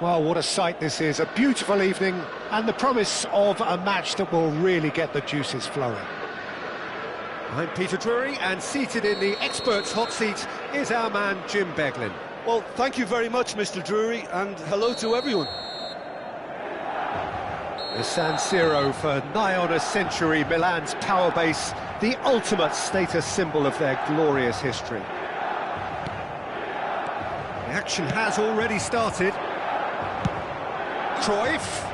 Well, what a sight this is. A beautiful evening and the promise of a match that will really get the juices flowing. I'm Peter Drury, and seated in the experts' hot seat is our man Jim Beglin. Well, thank you very much, Mr. Drury, and hello to everyone. The San Siro, for nigh on a century, Milan's power base, the ultimate status symbol of their glorious history. The action has already started. Cruyff.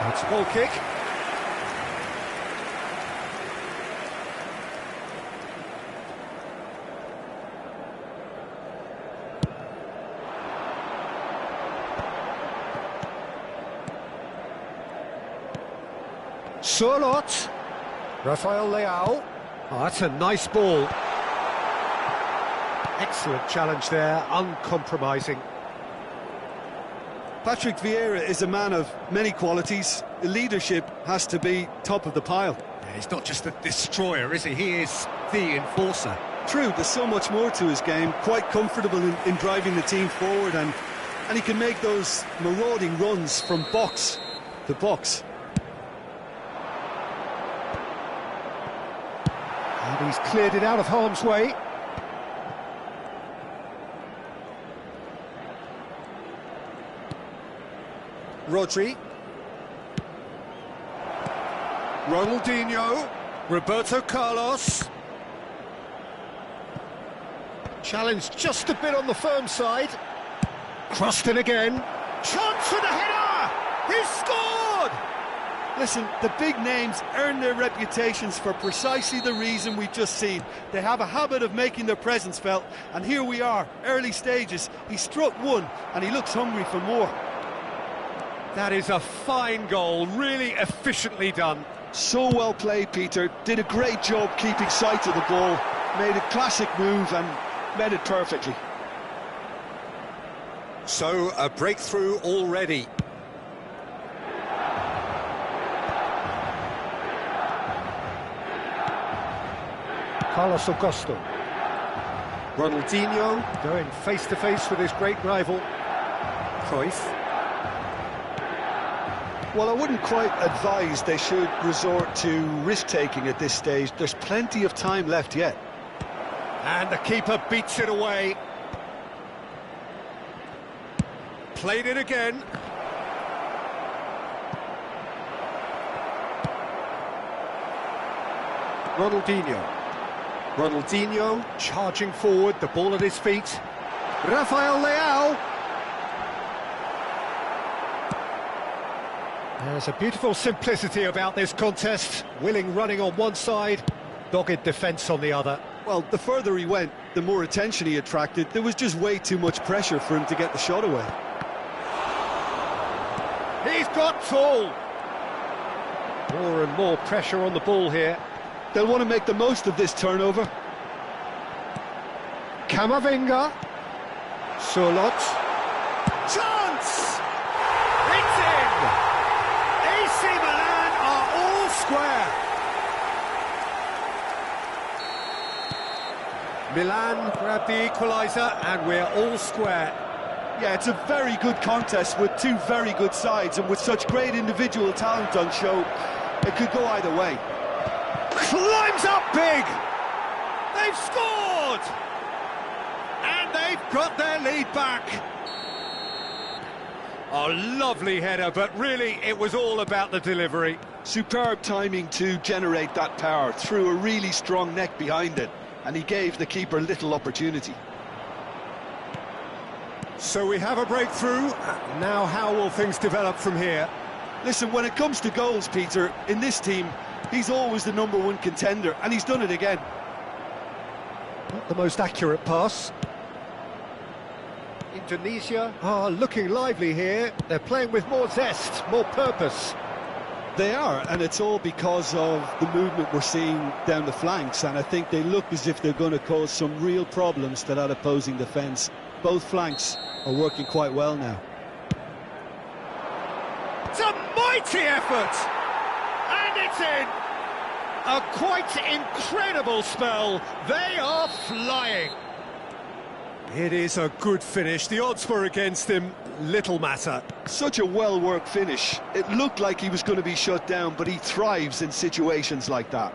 It's a goal kick. Surlot. Rafael Leao. Oh, that's a nice ball. Excellent challenge there, uncompromising. Patrick Vieira is a man of many qualities. The leadership has to be top of the pile. Yeah, he's not just a destroyer, is he? He is the enforcer. True, there's so much more to his game. Quite comfortable in driving the team forward, and he can make those marauding runs from box to box. And he's cleared it out of harm's way. Rodri. Ronaldinho. Roberto Carlos. Challenged just a bit on the firm side. Crossed in again. Chance for the header! He's scored! Listen, the big names earn their reputations for precisely the reason we've just seen. They have a habit of making their presence felt, and here we are, early stages. He struck one, and he looks hungry for more. That is a fine goal, really efficiently done. So well played, Peter. Did a great job keeping sight of the ball. Made a classic move and met it perfectly. So, a breakthrough already. Carlos Augusto. Ronaldinho going face-to-face with his great rival. Cruyff. Well, I wouldn't quite advise they should resort to risk-taking at this stage. There's plenty of time left yet. And the keeper beats it away. Played it again. Ronaldinho charging forward, the ball at his feet. Rafael Leao. There's a beautiful simplicity about this contest. Willing running on one side, dogged defence on the other. Well, the further he went, the more attention he attracted. There was just way too much pressure for him to get the shot away. He's got tall. More and more pressure on the ball here. They'll want to make the most of this turnover. Camavinga. Surlot. Chance! It's in! AC Milan are all square. Milan grabbed the equaliser and we're all square. Yeah, it's a very good contest with two very good sides, and with such great individual talent on show, it could go either way. Climbs up big! They've scored! And they've got their lead back. A lovely header, but really it was all about the delivery. Superb timing to generate that power, threw a really strong neck behind it, and he gave the keeper little opportunity. So we have a breakthrough. Now how will things develop from here? Listen, when it comes to goals, Peter, in this team, he's always the #1 contender, and he's done it again. Not the most accurate pass. Indonesia are looking lively here. They're playing with more zest, more purpose. They are, and it's all because of the movement we're seeing down the flanks, and I think they look as if they're going to cause some real problems to that opposing defence. Both flanks are working quite well now. It's a mighty effort! And it's in! A quite incredible spell. They are flying. It is a good finish. The odds were against him. Little matter. Such a well-worked finish. It looked like he was going to be shut down, but he thrives in situations like that.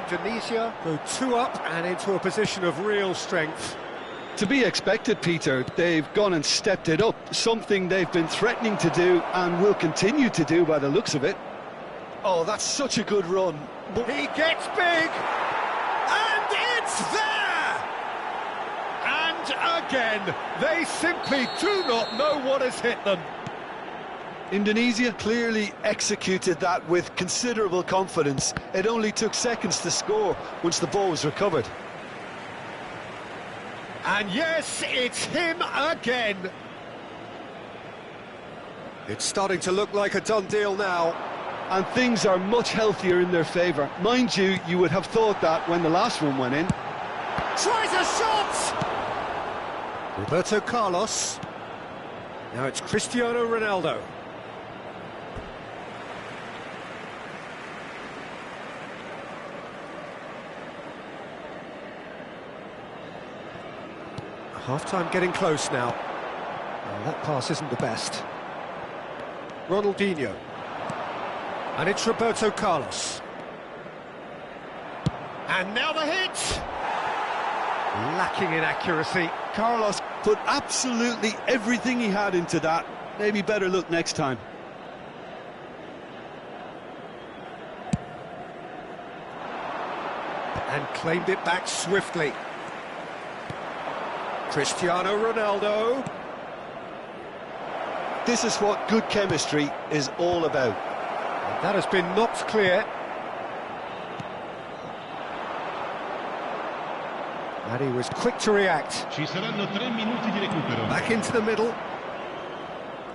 Indonesia go 2 up and into a position of real strength. To be expected, Peter. They've gone and stepped it up, something they've been threatening to do and will continue to do by the looks of it. Oh, that's such a good run. He gets big, and it's there! And again, they simply do not know what has hit them. Indonesia clearly executed that with considerable confidence. It only took seconds to score once the ball was recovered. And yes, it's him again. It's starting to look like a done deal now. And things are much healthier in their favour. Mind you, you would have thought that when the last one went in. Tries a shot! Roberto Carlos. Now it's Cristiano Ronaldo. Half-time getting close now. Oh, that pass isn't the best. Ronaldinho. And it's Roberto Carlos. And now the hit! Lacking in accuracy. Carlos put absolutely everything he had into that. Maybe better look next time. And claimed it back swiftly. Cristiano Ronaldo. This is what good chemistry is all about. And that has been knocked clear. And he was quick to react. Ci saranno 3 minuti di recupero. Back into the middle.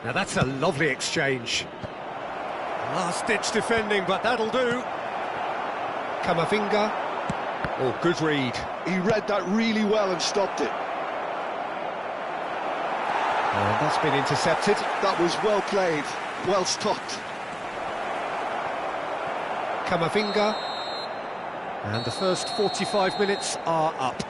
Now that's a lovely exchange. Last-ditch defending, but that'll do. Camavinga. Oh, good read. He read that really well and stopped it. And that's been intercepted. That was well played, well stopped. Camavinga. And the first 45 minutes are up.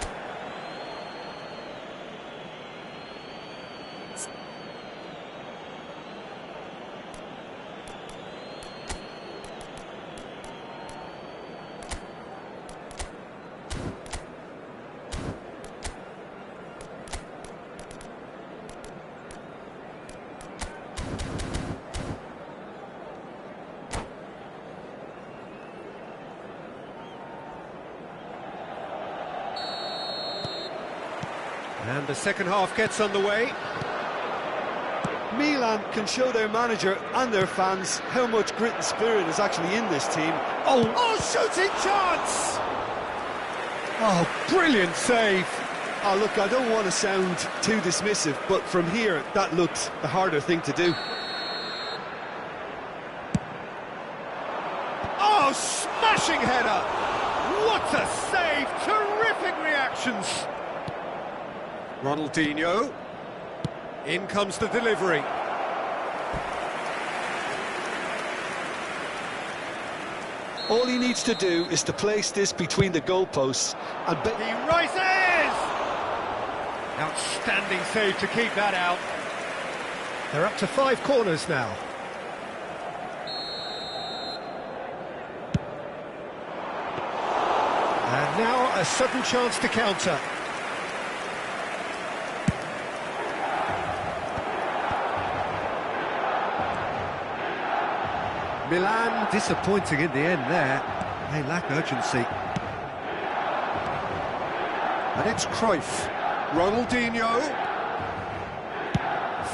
And the second half gets underway. Milan can show their manager and their fans how much grit and spirit is actually in this team. Oh, shooting chance! Oh, brilliant save. Oh, look, I don't want to sound too dismissive, but from here, that looked the harder thing to do. Oh, smashing header! What a save! Terrific reactions! Ronaldinho. In comes the delivery. All he needs to do is to place this between the goalposts and he rises! Outstanding save to keep that out. They're up to 5 corners now. And now a sudden chance to counter. Milan disappointing in the end there. They lack urgency. And it's Cruyff. Ronaldinho.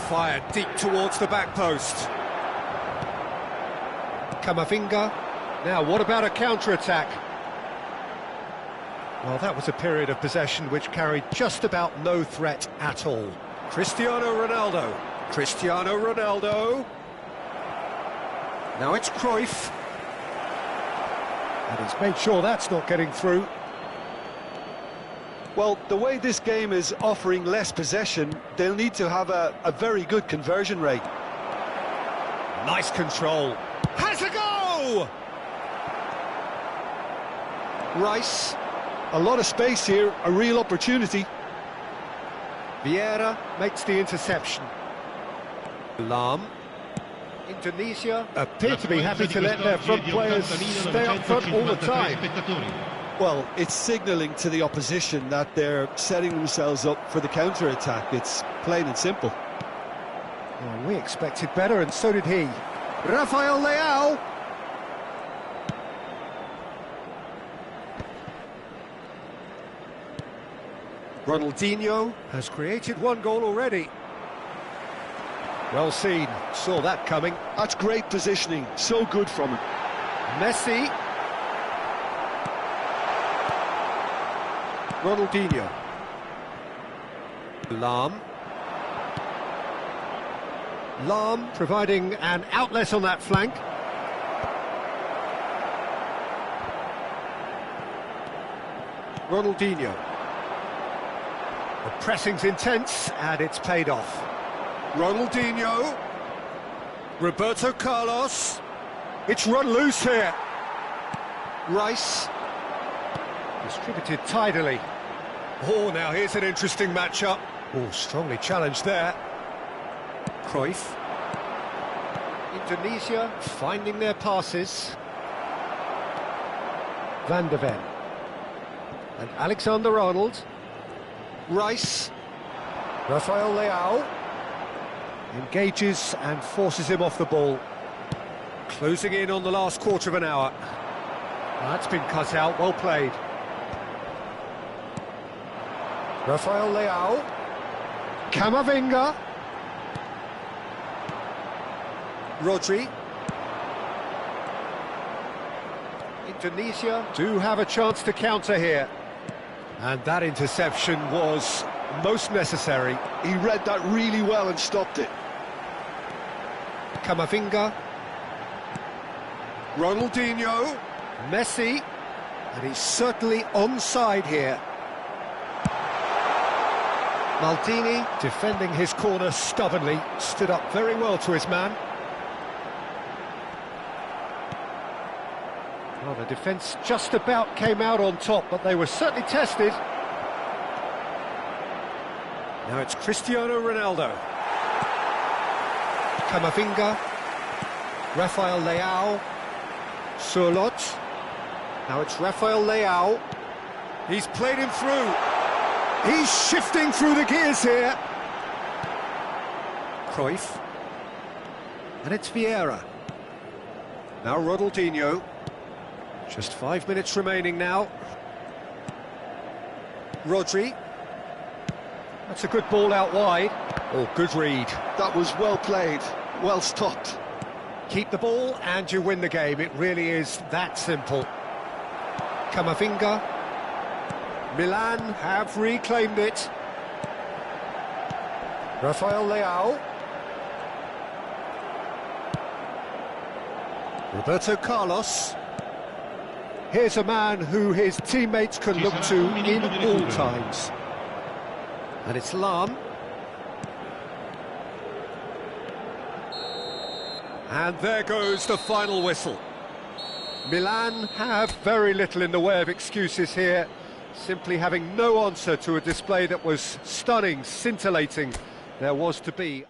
Fired deep towards the back post. Camavinga. Now, what about a counter-attack? Well, that was a period of possession which carried just about no threat at all. Cristiano Ronaldo. Cristiano Ronaldo. Now it's Cruyff. And he's made sure that's not getting through. Well, the way this game is offering less possession, they'll need to have a very good conversion rate. Nice control. Has a go! Rice. A lot of space here, a real opportunity. Vieira makes the interception. Lam. Indonesia appear to be happy to let their front players stay up front all the time. Well, it's signalling to the opposition that they're setting themselves up for the counter-attack. It's plain and simple. Well, we expected better, and so did he. Rafael Leao. Ronaldinho has created one goal already. Well seen, saw that coming. That's great positioning, so good from him. Messi. Ronaldinho. Lam. Lam providing an outlet on that flank. Ronaldinho. The pressing's intense and it's paid off. Ronaldinho. Roberto Carlos. It's run loose here. Rice. Distributed tidily. Oh, now here's an interesting matchup. Oh, strongly challenged there. Cruyff. Indonesia finding their passes. Van de Ven. And Alexander-Arnold. Rice. Rafael Leao. Engages and forces him off the ball. Closing in on the last quarter of an hour. That's been cut out, well played. Rafael Leao. Camavinga. Rodri. Indonesia do have a chance to counter here. And that interception was most necessary. He read that really well and stopped it. Camavinga. Ronaldinho. Messi. And he's certainly onside here. Maldini, defending his corner stubbornly, stood up very well to his man. Well, the defence just about came out on top, but they were certainly tested. Now it's Cristiano Ronaldo. Camavinga. Rafael Leao. Surlot. Now it's Rafael Leao. He's played him through. He's shifting through the gears here. Cruyff. And it's Vieira. Now Ronaldinho. Just 5 minutes remaining now. Rodri. That's a good ball out wide. Oh, good read. That was well played, well stopped. Keep the ball and you win the game. It really is that simple. Camavinga. Milan have reclaimed it. Rafael Leao. Roberto Carlos. Here's a man who his teammates can look to in all times. And it's Lam. And there goes the final whistle. Milan have very little in the way of excuses here, simply having no answer to a display that was stunning, scintillating. There was to be...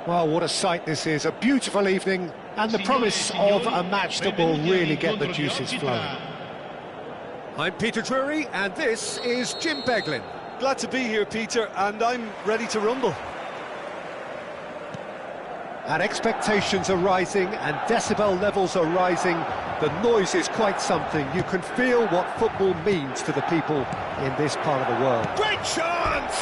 Well, what a sight this is, a beautiful evening, and the promise of a match that will really get the juices flowing. I'm Peter Drury, and this is Jim Beglin. Glad to be here, Peter, and I'm ready to rumble. And expectations are rising, and decibel levels are rising. The noise is quite something. You can feel what football means to the people in this part of the world. Great chance!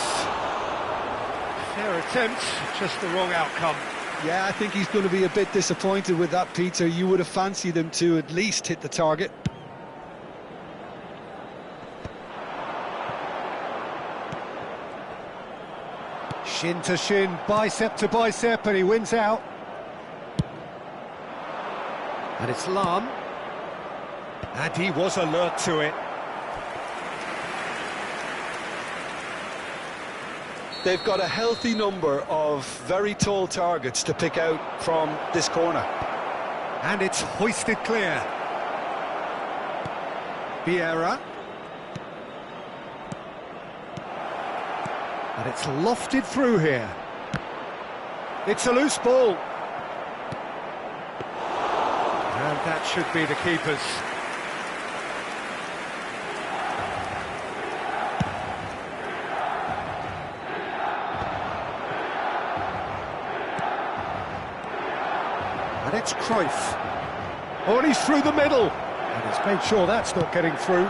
Fair attempt, just the wrong outcome. Yeah, I think he's going to be a bit disappointed with that, Peter. You would have fancied him to at least hit the target. Shin to shin, bicep to bicep, and he wins out. And it's Lam. And he was alert to it. They've got a healthy number of very tall targets to pick out from this corner. And it's hoisted clear. Vieira. And it's lofted through here. It's a loose ball. And that should be the keeper's. And it's Cruyff. Oh, and he's through the middle. And he's made sure that's not getting through.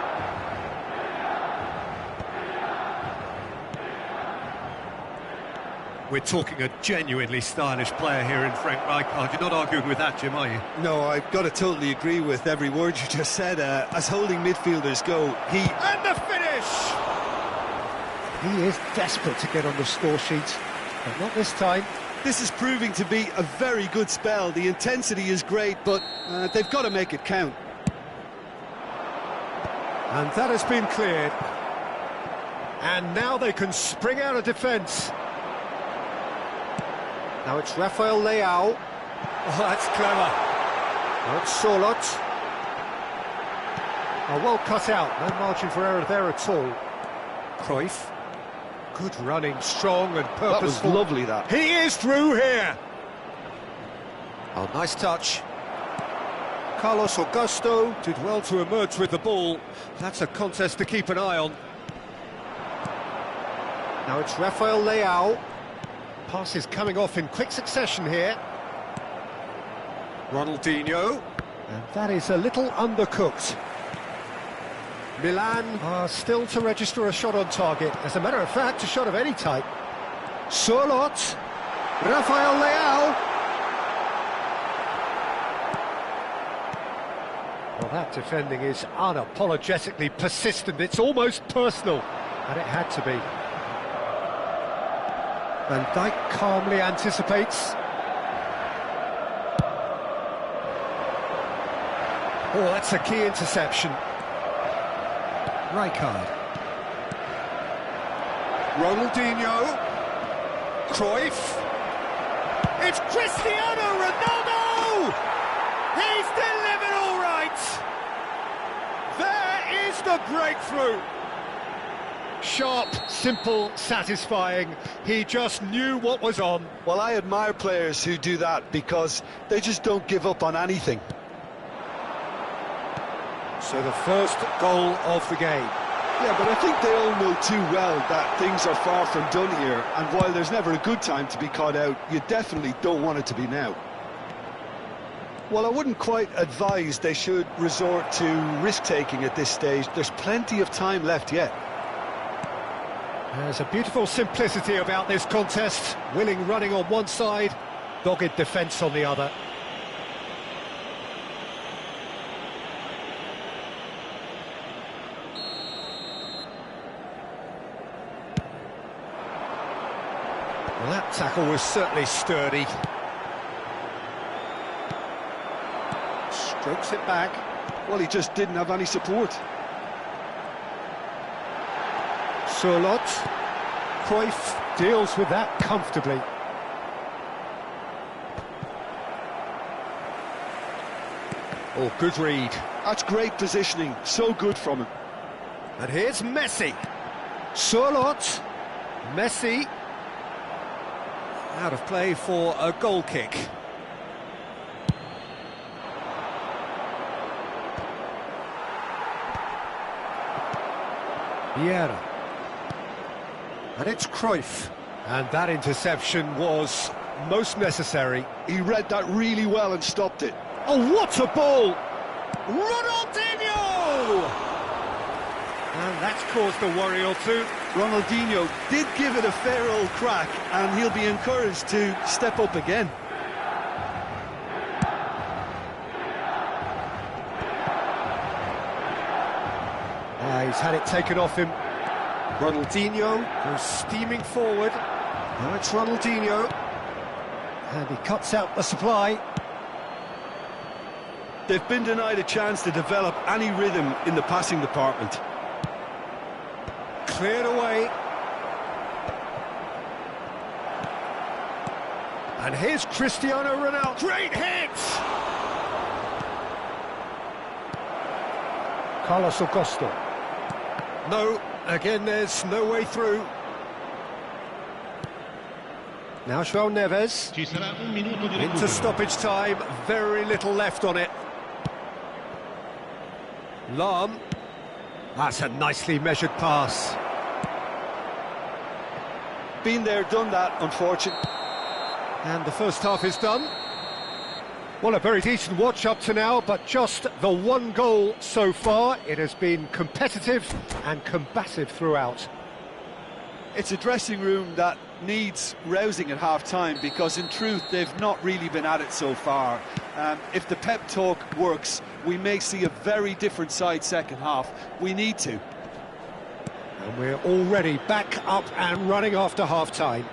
We're talking a genuinely stylish player here in Frank Rijkaard. You're not arguing with that, Jim, are you? No, I've got to totally agree with every word you just said. As holding midfielders go, And the finish! He is desperate to get on the score sheet, but not this time. This is proving to be a very good spell. The intensity is great, but they've got to make it count. And that has been cleared. And now they can spring out of defence. Now it's Rafael Leao. Oh, that's clever. Now it's Solot. Oh, well cut out. No margin for error there at all. Cruyff. Good running, strong and purposeful. That was lovely, that. He is through here. Oh, nice touch. Carlos Augusto did well to emerge with the ball. That's a contest to keep an eye on. Now it's Rafael Leao. Pass is coming off in quick succession here. Ronaldinho. And that is a little undercooked. Milan are still to register a shot on target. As a matter of fact, a shot of any type. Solot. Rafael Leao. Well, that defending is unapologetically persistent. It's almost personal. And it had to be. Van Dijk calmly anticipates. Oh, that's a key interception. Rijkaard. Ronaldinho. Cruyff. It's Cristiano Ronaldo! He's delivered all right! There is the breakthrough! Sharp, simple, satisfying. He just knew what was on. Well, I admire players who do that because they just don't give up on anything. So the first goal of the game. Yeah, but I think they all know too well that things are far from done here, and while there's never a good time to be caught out, you definitely don't want it to be now. Well, I wouldn't quite advise they should resort to risk-taking at this stage. There's plenty of time left yet. There's a beautiful simplicity about this contest. Willing running on one side, dogged defence on the other. Well, that tackle was certainly sturdy. Strokes it back. Well, he just didn't have any support. Solot. Cruyff deals with that comfortably. Oh, good read. That's great positioning, so good from him. And here's Messi. Solot. Messi. Out of play for a goal kick. Vieira. And it's Cruyff. And that interception was most necessary. He read that really well and stopped it. Oh, what a ball! Ronaldinho! And that's caused a worry or two. Ronaldinho did give it a fair old crack, and he'll be encouraged to step up again. He's had it taken off him. Ronaldinho goes steaming forward. Now it's Ronaldinho. And he cuts out the supply. They've been denied a chance to develop any rhythm in the passing department. Cleared away. And here's Cristiano Ronaldo. Great hit! Carlos Augusto. No, again there's no way through. Now João Neves. Ci sarà un minuto di Into recupero. stoppage time, very little left on it. Lahm. That's a nicely measured pass. Been there, done that, unfortunately. And the first half is done. Well, a very decent watch up to now, but just the one goal so far. It has been competitive and combative throughout. It's a dressing room that needs rousing at half-time, because in truth they've not really been at it so far. If the pep talk works, we may see a very different side second half. We need to. And we're already back up and running after half-time.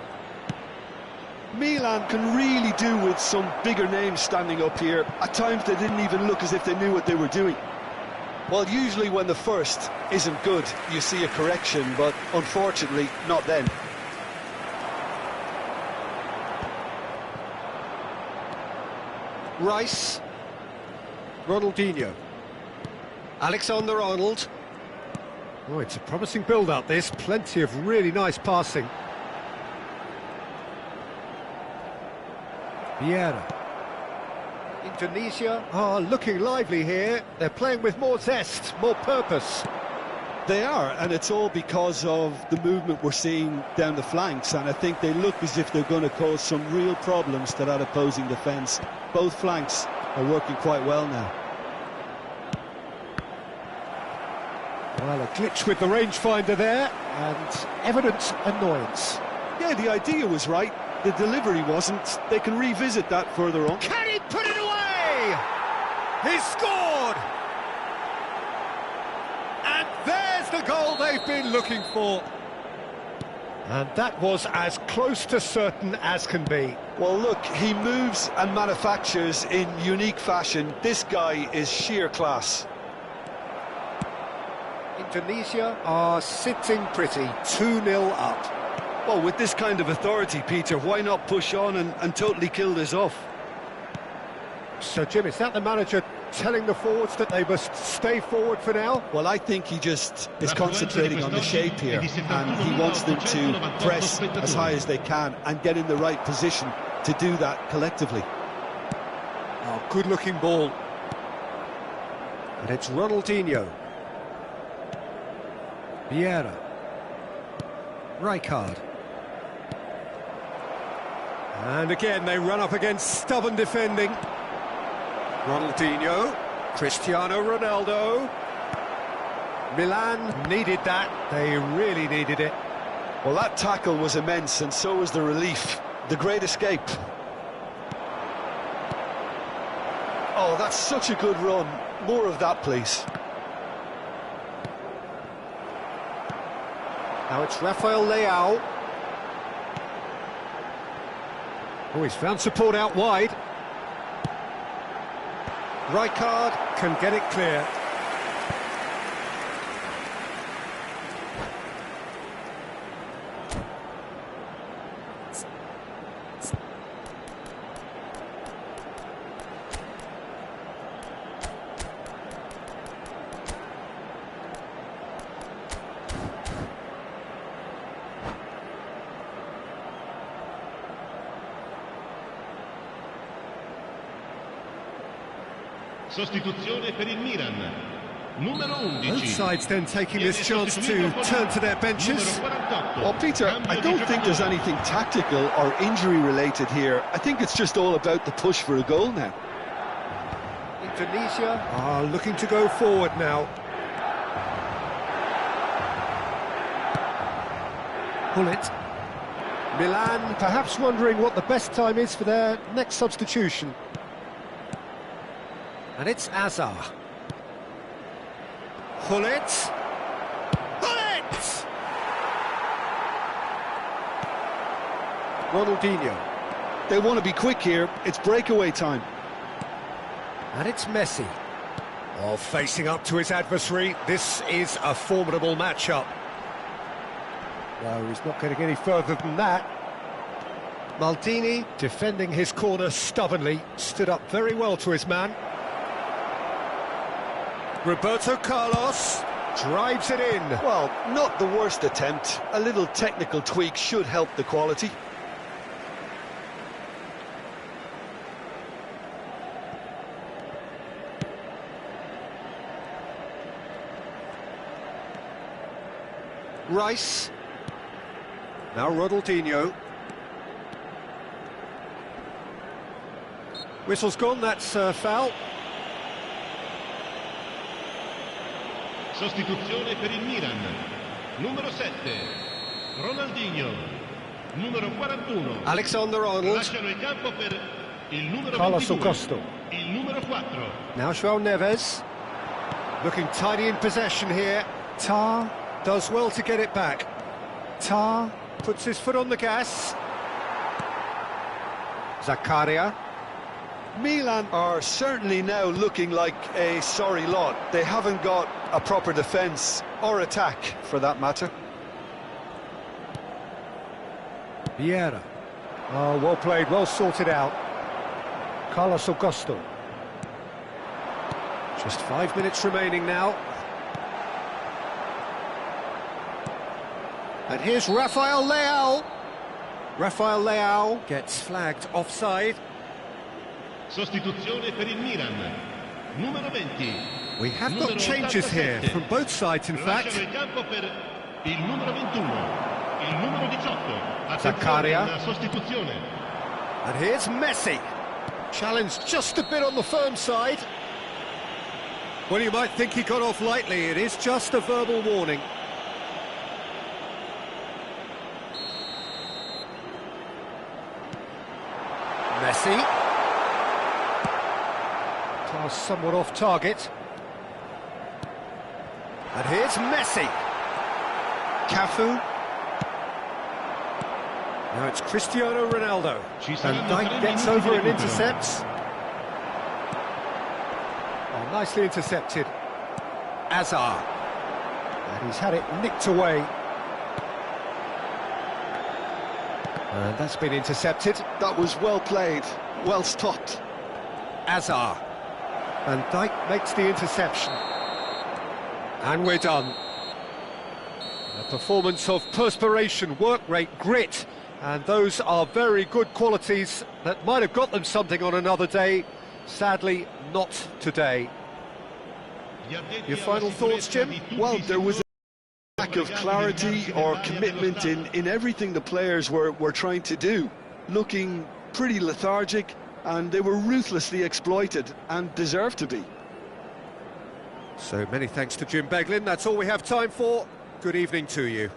Milan can really do with some bigger names standing up here. At times they didn't even look as if they knew what they were doing. Well, usually when the first isn't good, you see a correction, but unfortunately, not then. Rice. Ronaldinho. Alexander-Arnold. Oh, it's a promising build-up, this. Plenty of really nice passing. Vieira. Indonesia are looking lively here. They're playing with more zest, more purpose. They are, and it's all because of the movement we're seeing down the flanks, and I think they look as if they're going to cause some real problems to that opposing defence. Both flanks are working quite well now. Well, a glitch with the rangefinder there, and evident annoyance. Yeah, the idea was right. The delivery wasn't. They can revisit that further on. Can he put it away? He scored! And there's the goal they've been looking for. And that was as close to certain as can be. Well, look, he moves and manufactures in unique fashion. This guy is sheer class. Indonesia are sitting pretty, 2-0 up. Well, with this kind of authority, Peter, why not push on and totally kill this off? So, Jim, is that the manager telling the forwards that they must stay forward for now? Well, I think he just is concentrating on the shape here, and he wants them to press as high as they can and get in the right position to do that collectively. Oh, good-looking ball. And it's Ronaldinho. Vieira. Rijkaard. And again, they run up against stubborn defending. Ronaldinho, Cristiano Ronaldo. Milan needed that. They really needed it. Well, that tackle was immense, and so was the relief. The great escape. Oh, that's such a good run. More of that, please. Now it's Rafael Leao. Oh, he's found support out wide. Rijkaard can get it clear. Sostituzione per il Milan. Numero 11. Both sides then taking this chance to turn to their benches. Well, Peter, I don't think there's anything tactical or injury related here. I think it's just all about the push for a goal now. Indonesia are looking to go forward now. Pull it. Milan perhaps wondering what the best time is for their next substitution. And it's Azar. Pull it. Pull it! Ronaldinho. They want to be quick here. It's breakaway time. And it's Messi. Oh, facing up to his adversary. This is a formidable matchup. No, he's not getting any further than that. Maldini, defending his corner stubbornly, stood up very well to his man. Roberto Carlos drives it in. Well, not the worst attempt. A little technical tweak should help the quality. Rice. Now Ronaldinho. Whistle's gone, that's foul. Sostituzione per il Milan. Numero 7. Ronaldinho. Numero 41. Alexander-Arnold. Lasciano il campo per il numero Carlos 22. Augusto. Il numero 4. Now João Neves. Looking tidy in possession here. Tar does well to get it back. Tar puts his foot on the gas. Zakaria. Milan are certainly now looking like a sorry lot. They haven't got a proper defence or attack, for that matter. Vieira. Oh, well played, well sorted out. Carlos Augusto. Just 5 minutes remaining now. And here's Rafael Leao. Rafael Leao gets flagged offside. Sostituzione per il Milan. Numero 20. We have got changes here from both sides, in fact. Lasciano il campo per il numero 21. Il numero 18. Zakaria. Attenzione, una sostituzione. And here's Messi. Challenged just a bit on the firm side. Well, you might think he got off lightly. It is just a verbal warning. Messi. Pass somewhat off target. And here's Messi. Cafu. Now it's Cristiano Ronaldo. And Dijk gets over and intercepts. Oh, nicely intercepted. Azar. And he's had it nicked away. And that's been intercepted. That was well played, well stopped. Azar. And Dijk makes the interception. And we're done. A performance of perspiration, work rate, grit. And those are very good qualities that might have got them something on another day. Sadly, not today. Your final thoughts, Jim? Well, there was a lack of clarity or commitment in everything the players were trying to do. Looking pretty lethargic, and they were ruthlessly exploited and deserved to be. So many thanks to Jim Beglin. That's all we have time for. Good evening to you.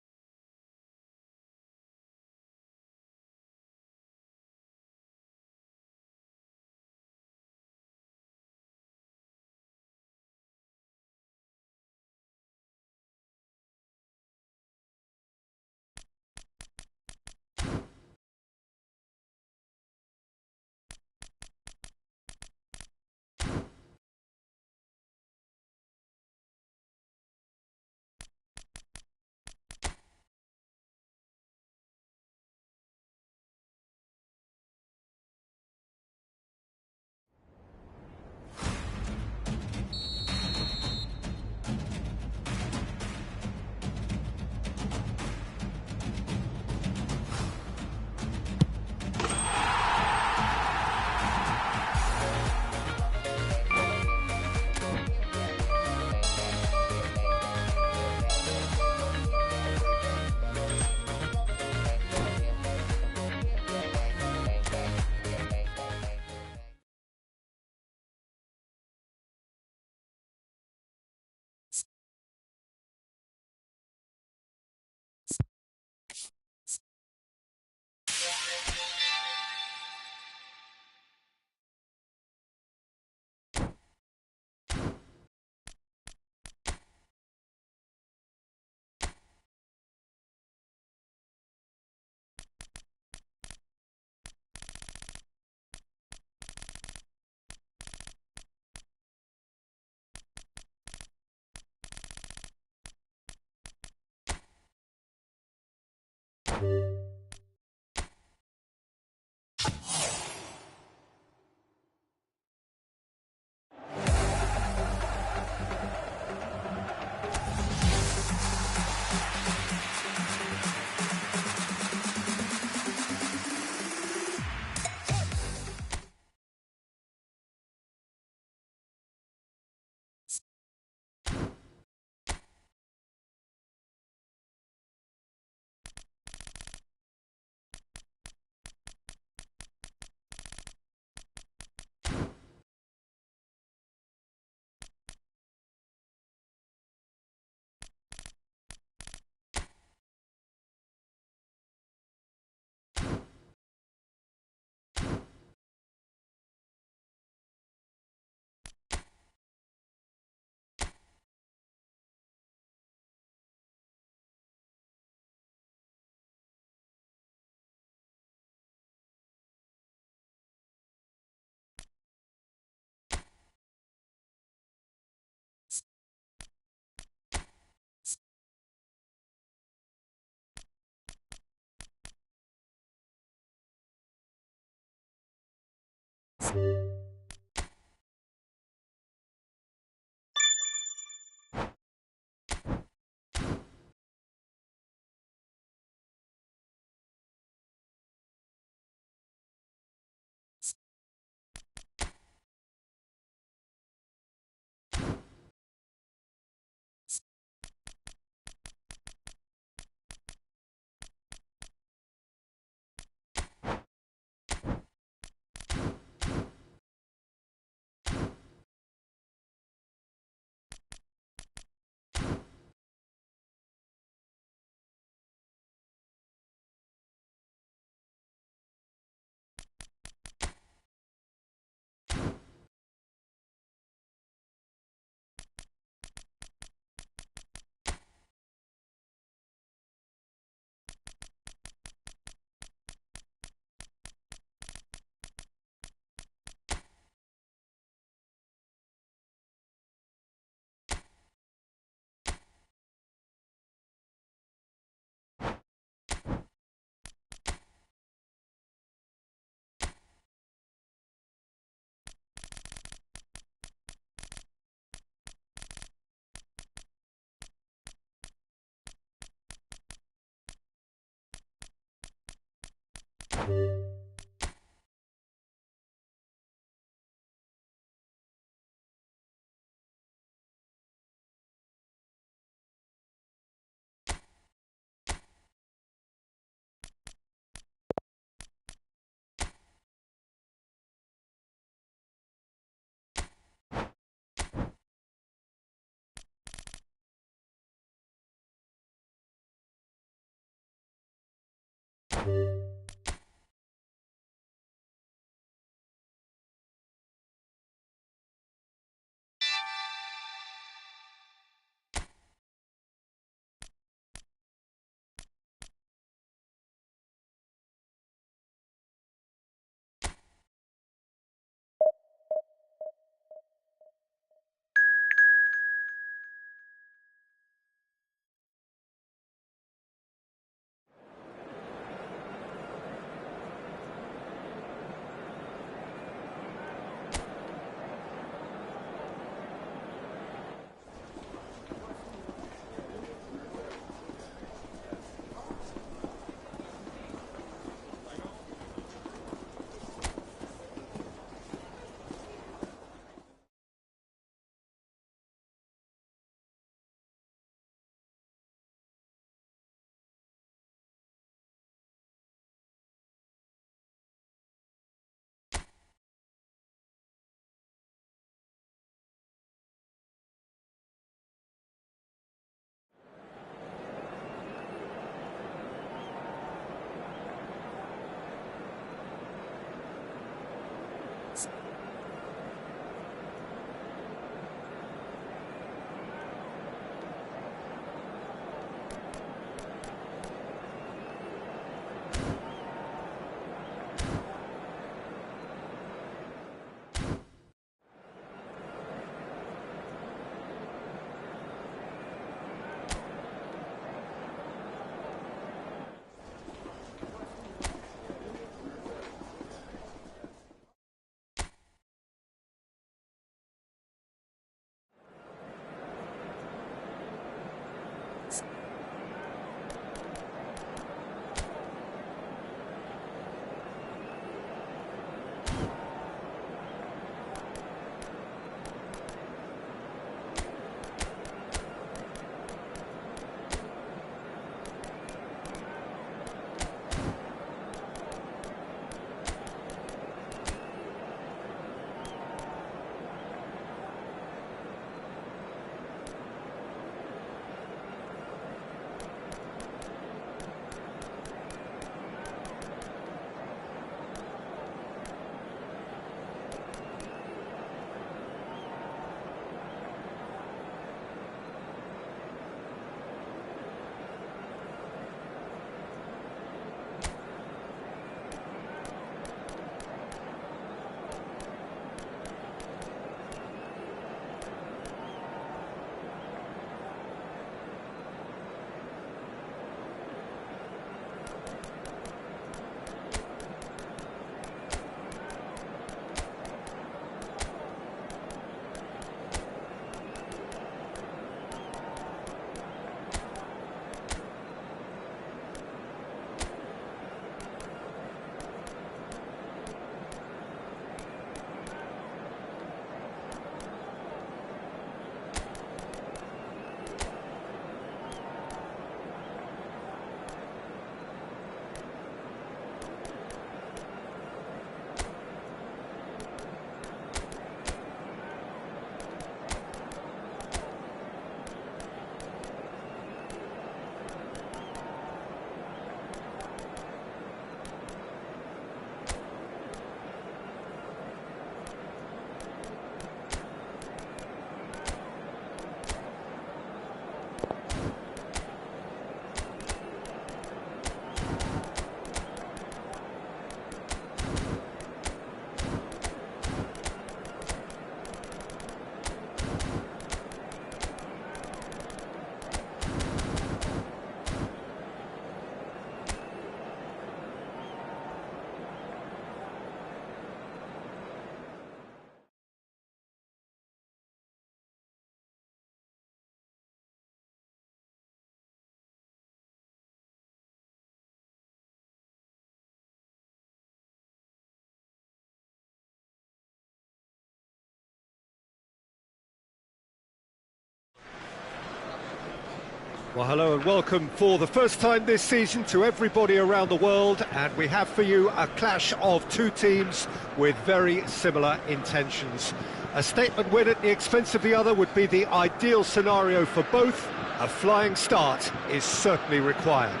Well, hello and welcome for the first time this season to everybody around the world, and we have for you a clash of two teams with very similar intentions. A statement win at the expense of the other would be the ideal scenario for both. A flying start is certainly required.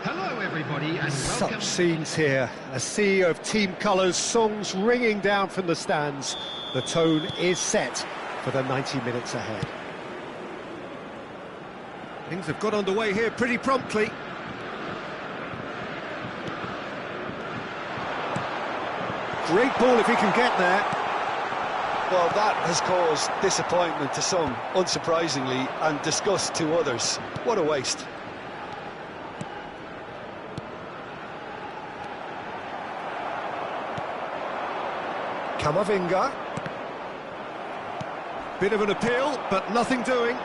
Hello everybody and welcome. Such scenes here, a sea of team colours, songs ringing down from the stands. The tone is set for the 90 minutes ahead. Things have got underway here pretty promptly. Great ball if he can get there. Well, that has caused disappointment to some, unsurprisingly, and disgust to others. What a waste. Camavinga. Bit of an appeal, but nothing doing.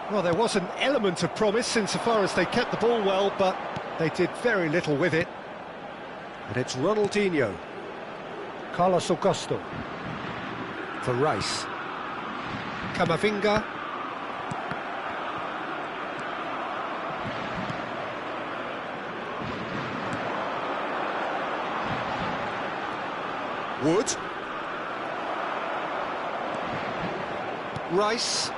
Well, there was an element of promise insofar as they kept the ball well, but they did very little with it. And it's Ronaldinho. Carlos Augusto. For Rice. Camavinga. Wood. Rice.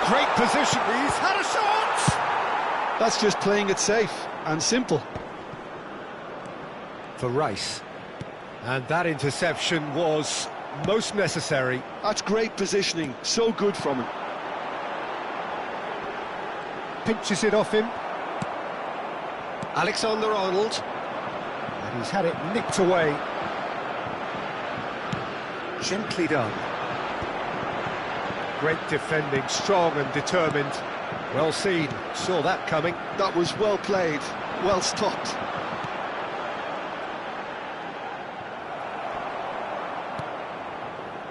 Great position, he's had a shot! That's just playing it safe and simple. For Rice. And that interception was most necessary. That's great positioning, so good from him. Pinches it off him. Alexander-Arnold. And he's had it nicked away. Gently done. Great defending, strong and determined. Well seen, saw that coming. That was well played, well stopped.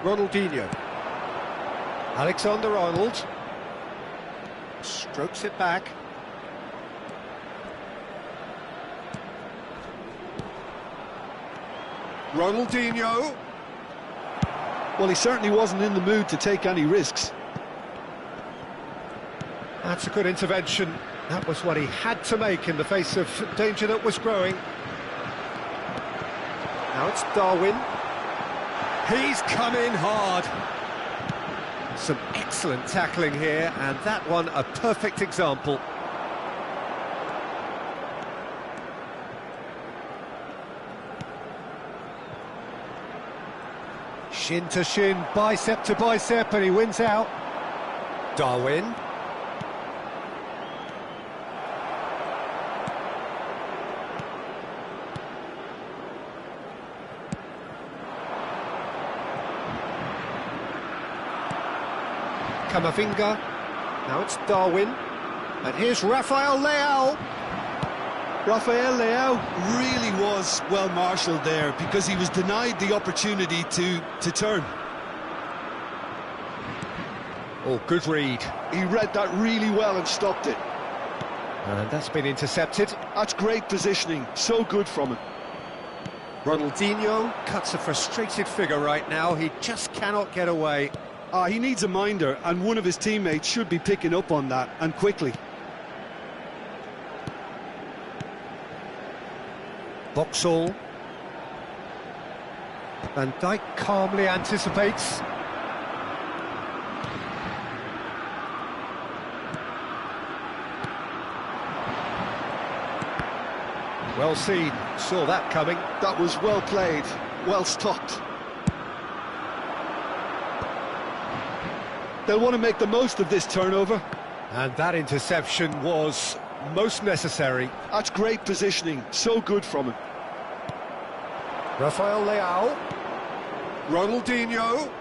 Ronaldinho. Alexander-Arnold. Strokes it back. Ronaldinho. Well, he certainly wasn't in the mood to take any risks. That's a good intervention. That was what he had to make in the face of danger that was growing. Now it's Darwin. He's come in hard. Some excellent tackling here, and that one a perfect example. Shin to shin, bicep to bicep, and he wins out. Darwin. Camavinga. Now it's Darwin. And here's Rafael Leao. Rafael Leao really was well marshalled there because he was denied the opportunity to turn. Oh, good read. He read that really well and stopped it. And that's been intercepted. That's great positioning, so good from him. Ronaldinho cuts a frustrated figure right now. He just cannot get away. He needs a minder, and one of his teammates should be picking up on that, and quickly. Boxall. Van Dijk calmly anticipates. Well seen, saw that coming. That was well played, well stopped. They'll want to make the most of this turnover. And that interception was most necessary. That's great positioning, so good from him. Rafael Leao. Ronaldinho.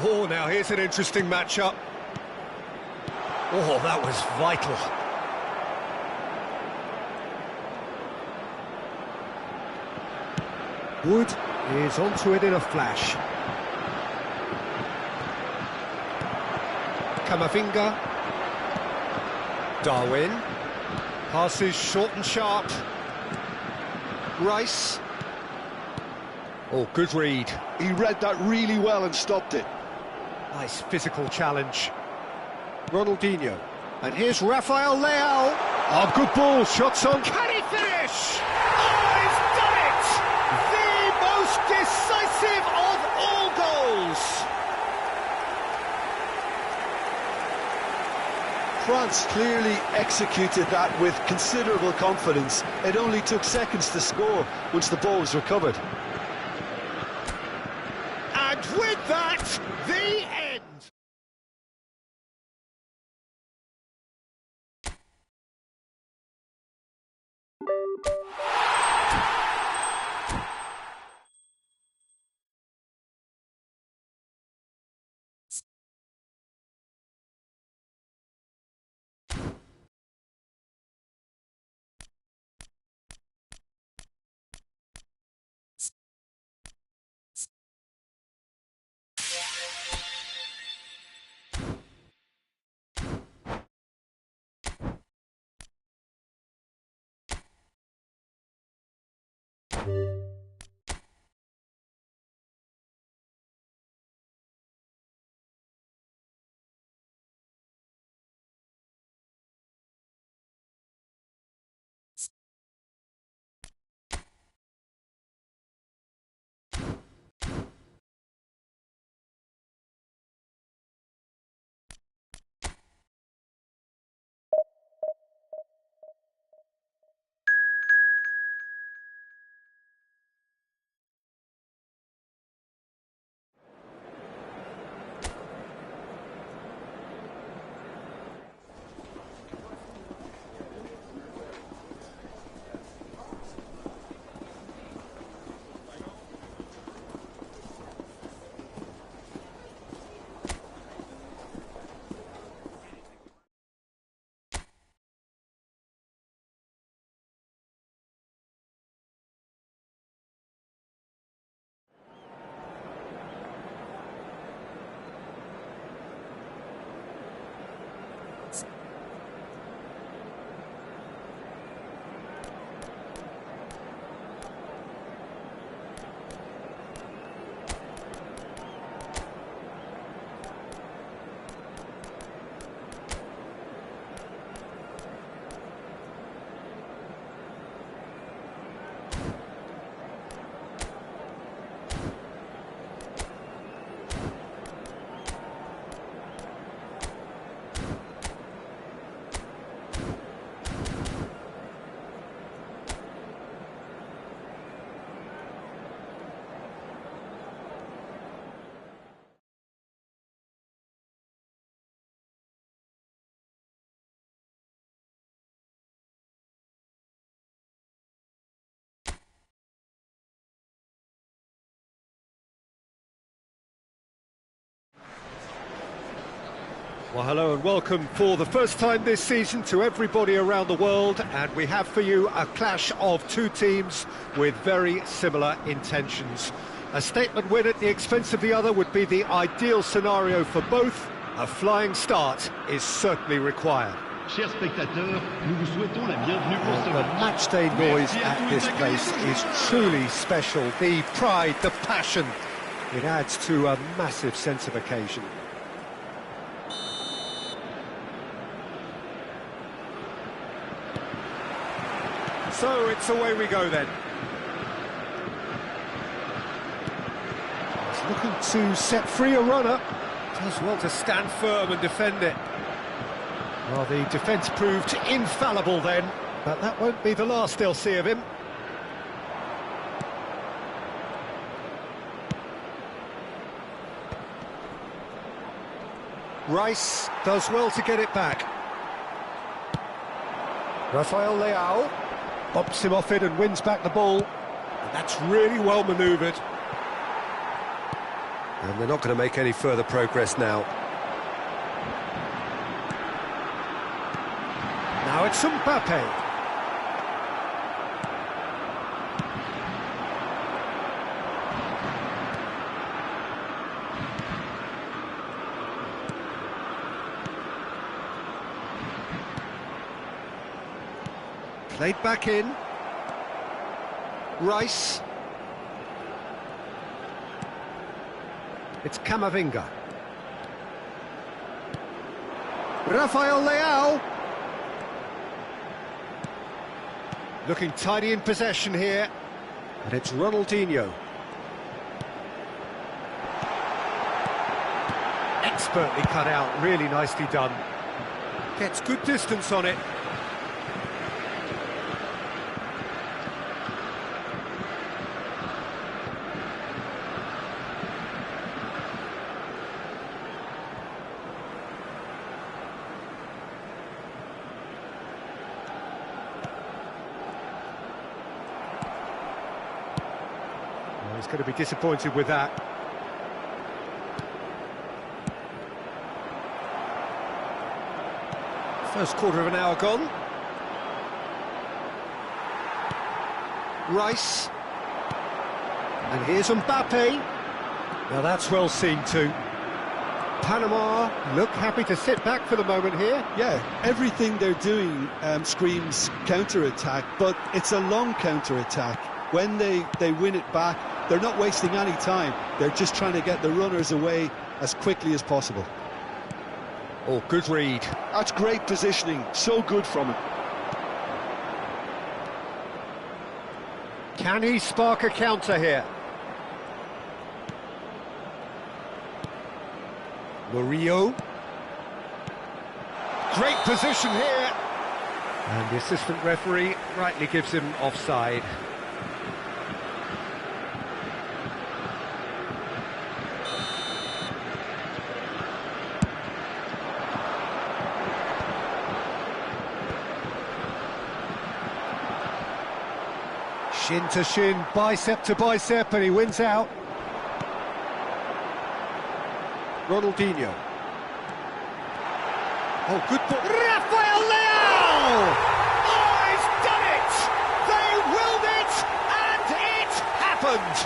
Oh, now here's an interesting matchup. Oh, that was vital. Wood is onto it in a flash. Camavinga. Darwin. Passes short and sharp. Rice. Oh, good read. He read that really well and stopped it. Nice physical challenge. Ronaldinho. And here's Rafael Leao. Oh, good ball. Shots on. Can he finish? Oh, he's done it! The most decisive of all goals. France clearly executed that with considerable confidence. It only took seconds to score once the ball was recovered. And with that, the end. Well, hello and welcome for the first time this season to everybody around the world, and we have for you a clash of two teams with very similar intentions. A statement win at the expense of the other would be the ideal scenario for both. A flying start is certainly required. Chers spectateurs, nous vous souhaitons la bienvenue pour ce The match. match-day noise at this place is truly special. The pride, the passion, it adds to a massive sense of occasion. So it's away we go then. He's looking to set free a runner. Does well to stand firm and defend it. Well, the defence proved infallible then, but that won't be the last they'll see of him. Rice does well to get it back. Rafael Leao bops him off it and wins back the ball. And that's really well manoeuvred. And they're not going to make any further progress now. Now it's Mbappe. Played back in. Rice. It's Camavinga. Rafael Leao. Looking tidy in possession here. And it's Ronaldinho. Expertly cut out, really nicely done. Gets good distance on it. Well, he's going to be disappointed with that. First quarter of an hour gone. Rice. And here's Mbappe. Now that's well seen too. Panama look happy to sit back for the moment here. Yeah, everything they're doing screams counter-attack, but it's a long counter-attack. When they win it back, they're not wasting any time. They're just trying to get the runners away as quickly as possible. Oh, good read. That's great positioning, so good from him. Can he spark a counter here? Murillo. Great position here. And the assistant referee rightly gives him offside. Shin to shin, bicep to bicep, and he wins out. Ronaldinho. Oh, good ball. Rafael Leao! Oh, he's done it! They willed it, and it happened!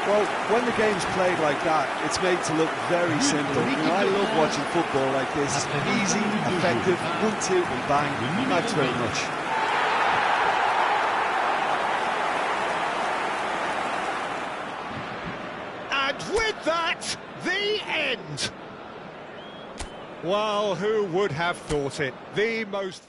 Well, when the game's played like that, it's made to look very simple. You know, I love watching football like this. Easy, effective, 1-2 and bang. Thanks very much. And with that, the end! Well, who would have thought it? The most...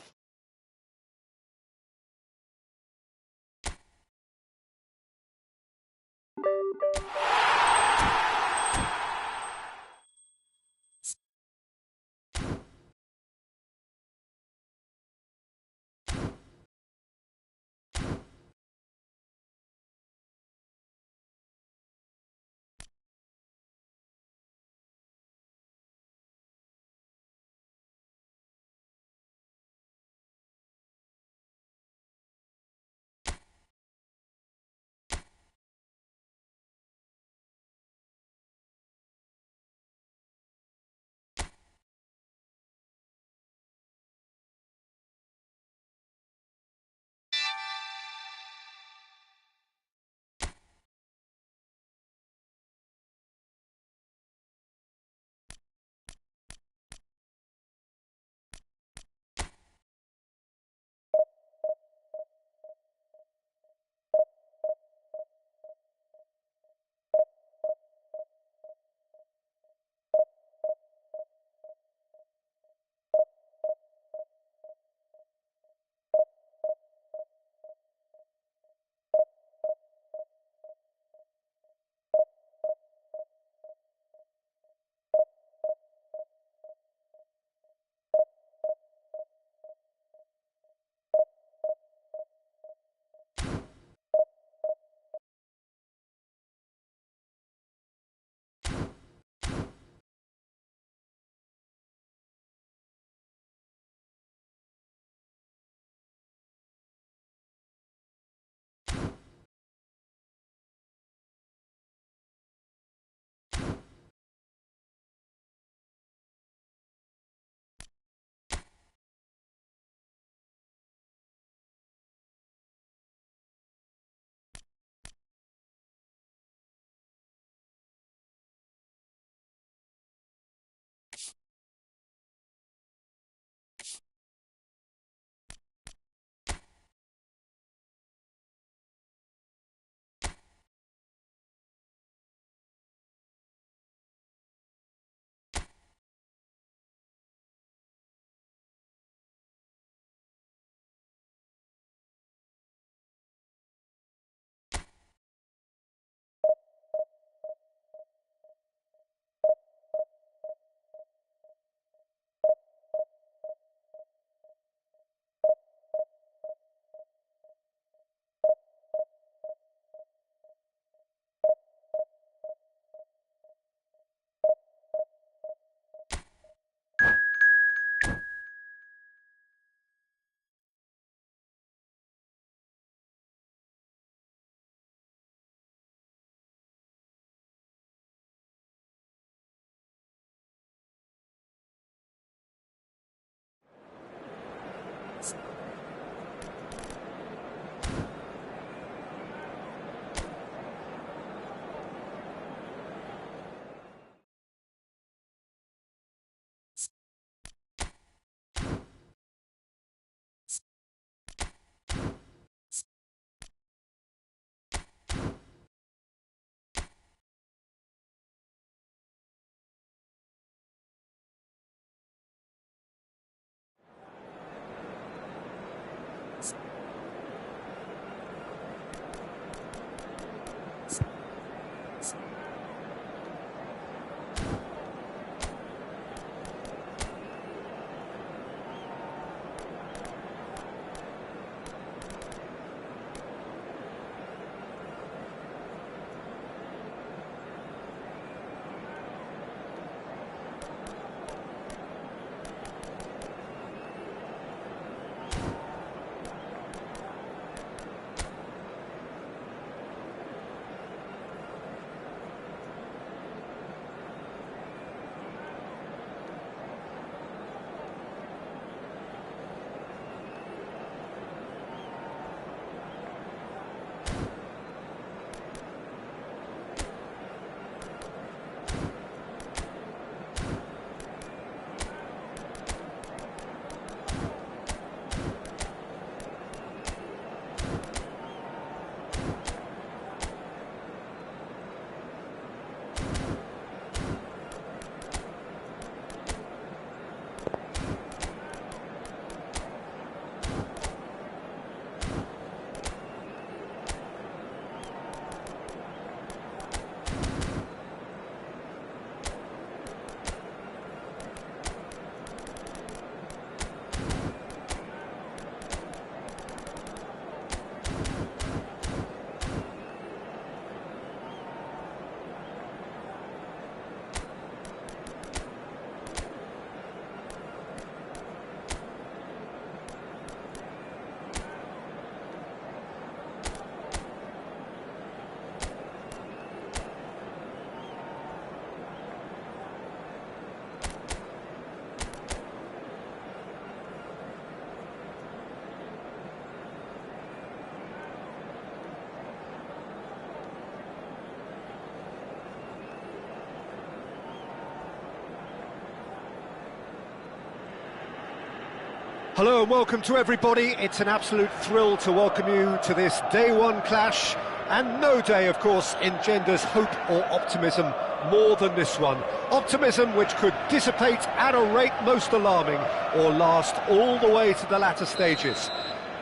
Hello and welcome to everybody. It's an absolute thrill to welcome you to this day one clash, and no day, of course, engenders hope or optimism more than this one. Optimism which could dissipate at a rate most alarming or last all the way to the latter stages.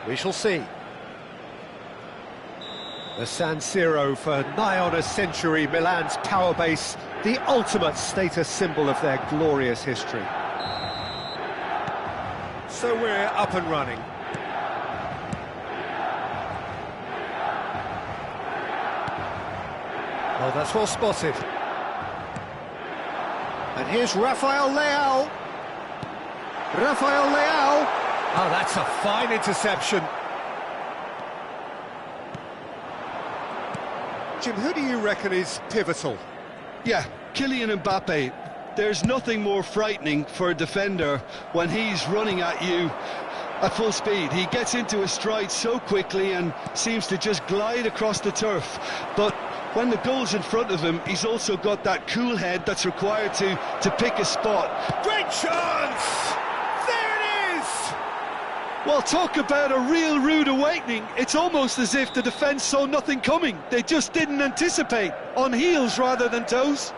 We shall see. The San Siro for nigh on a century, Milan's power base, the ultimate status symbol of their glorious history. So we're up and running. Well, that's well spotted. And here's Rafael Leao. Rafael Leao. Oh, that's a fine interception. Jim, who do you reckon is pivotal? Yeah, Kylian Mbappe. There's nothing more frightening for a defender when he's running at you at full speed. He gets into a stride so quickly and seems to just glide across the turf. But when the goal's in front of him, he's also got that cool head that's required to pick a spot. Great chance! There it is! Well, talk about a real rude awakening. It's almost as if the defence saw nothing coming. They just didn't anticipate, on heels rather than toes.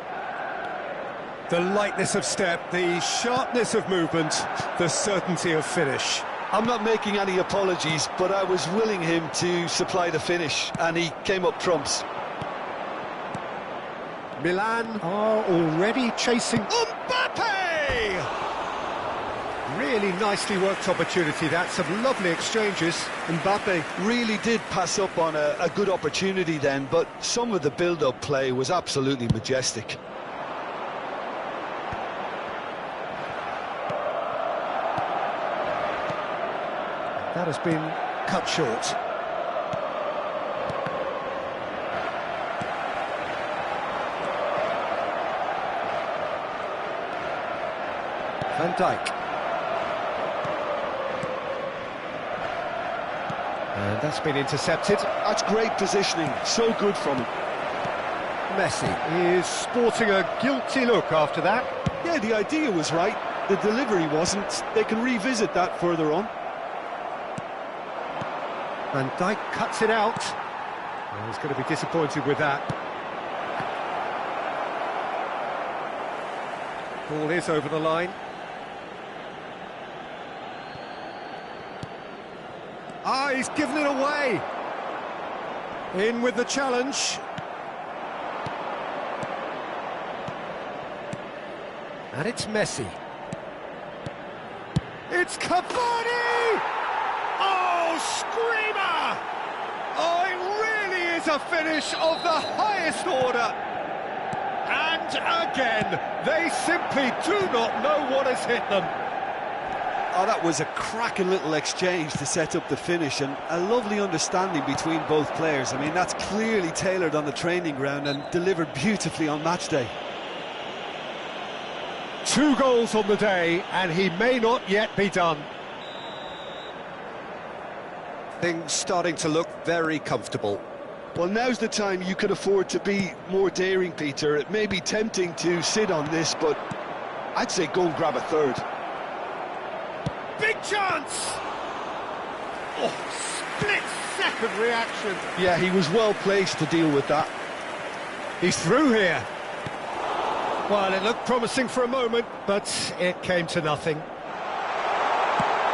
The lightness of step, the sharpness of movement, the certainty of finish. I'm not making any apologies, but I was willing him to supply the finish, and he came up trumps. Milan are already chasing Mbappe! Really nicely worked opportunity, that. Some lovely exchanges. Mbappe really did pass up on a good opportunity then, but some of the build-up play was absolutely majestic. That has been cut short. Van Dijk. And that's been intercepted. That's great positioning, so good from him. Messi is sporting a guilty look after that. Yeah, the idea was right, the delivery wasn't. They can revisit that further on. Van Dijk cuts it out. Well, he's going to be disappointed with that. Ball is over the line. Ah, he's given it away. In with the challenge. And it's Messi. It's Cavani! Oh, screamer! Oh, it really is a finish of the highest order. And again, they simply do not know what has hit them. Oh, that was a cracking little exchange to set up the finish, and a lovely understanding between both players. I mean, that's clearly tailored on the training ground and delivered beautifully on match day. 2 goals on the day, and he may not yet be done. Things starting to look very comfortable. Well, now's the time you could afford to be more daring, Peter. It may be tempting to sit on this, but I'd say go and grab a third. Big chance! Oh, split-second reaction. Yeah, he was well placed to deal with that. He's through here. Well, it looked promising for a moment, but it came to nothing.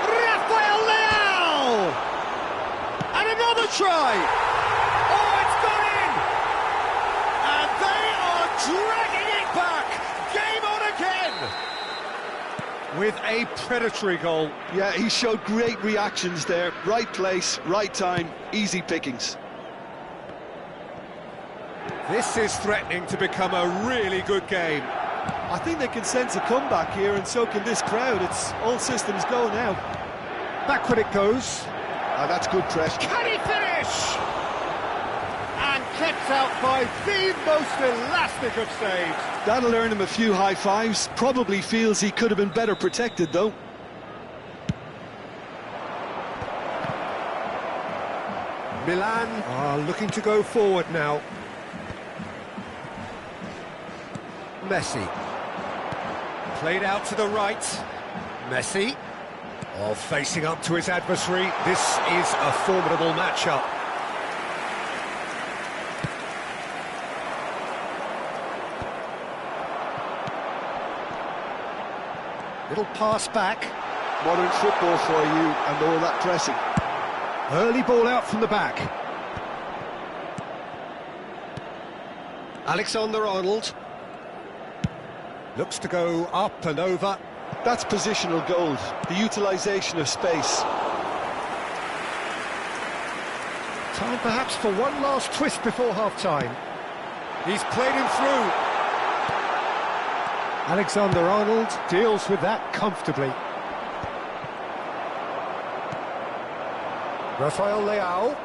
Rafael Leao! And another try! Oh, it's gone in! And they are dragging it back! Game on again! With a predatory goal. Yeah, he showed great reactions there. Right place, right time, easy pickings. This is threatening to become a really good game. I think they can sense a comeback here, and so can this crowd. It's all systems go now. Backward it goes. That's good press. Can he finish? And kept out by the most elastic of saves. That'll earn him a few high fives. Probably feels he could have been better protected, though. Milan are looking to go forward now. Messi. Played out to the right. Messi. Well, facing up to his adversary, this is a formidable matchup. Little pass back. Modern football for you and all that pressing. Early ball out from the back. Alexander-Arnold. Looks to go up and over. That's positional gold, the utilisation of space. Time perhaps for one last twist before half-time. He's played him through. Alexander-Arnold deals with that comfortably. Rafael Leao.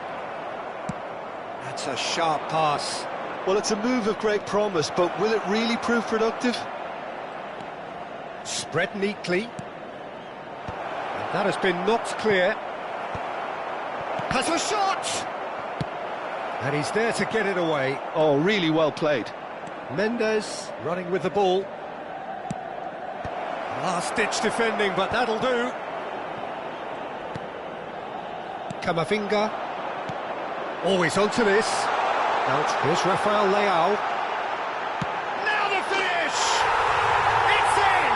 That's a sharp pass. Well, it's a move of great promise, but will it really prove productive? Spread neatly. And that has been knocked clear. Has a shot! And he's there to get it away. Oh, really well played. Mendes running with the ball. Last-ditch defending, but that'll do. Camavinga. Always onto this. Out, here's Rafael Leao. Now the finish! It's in!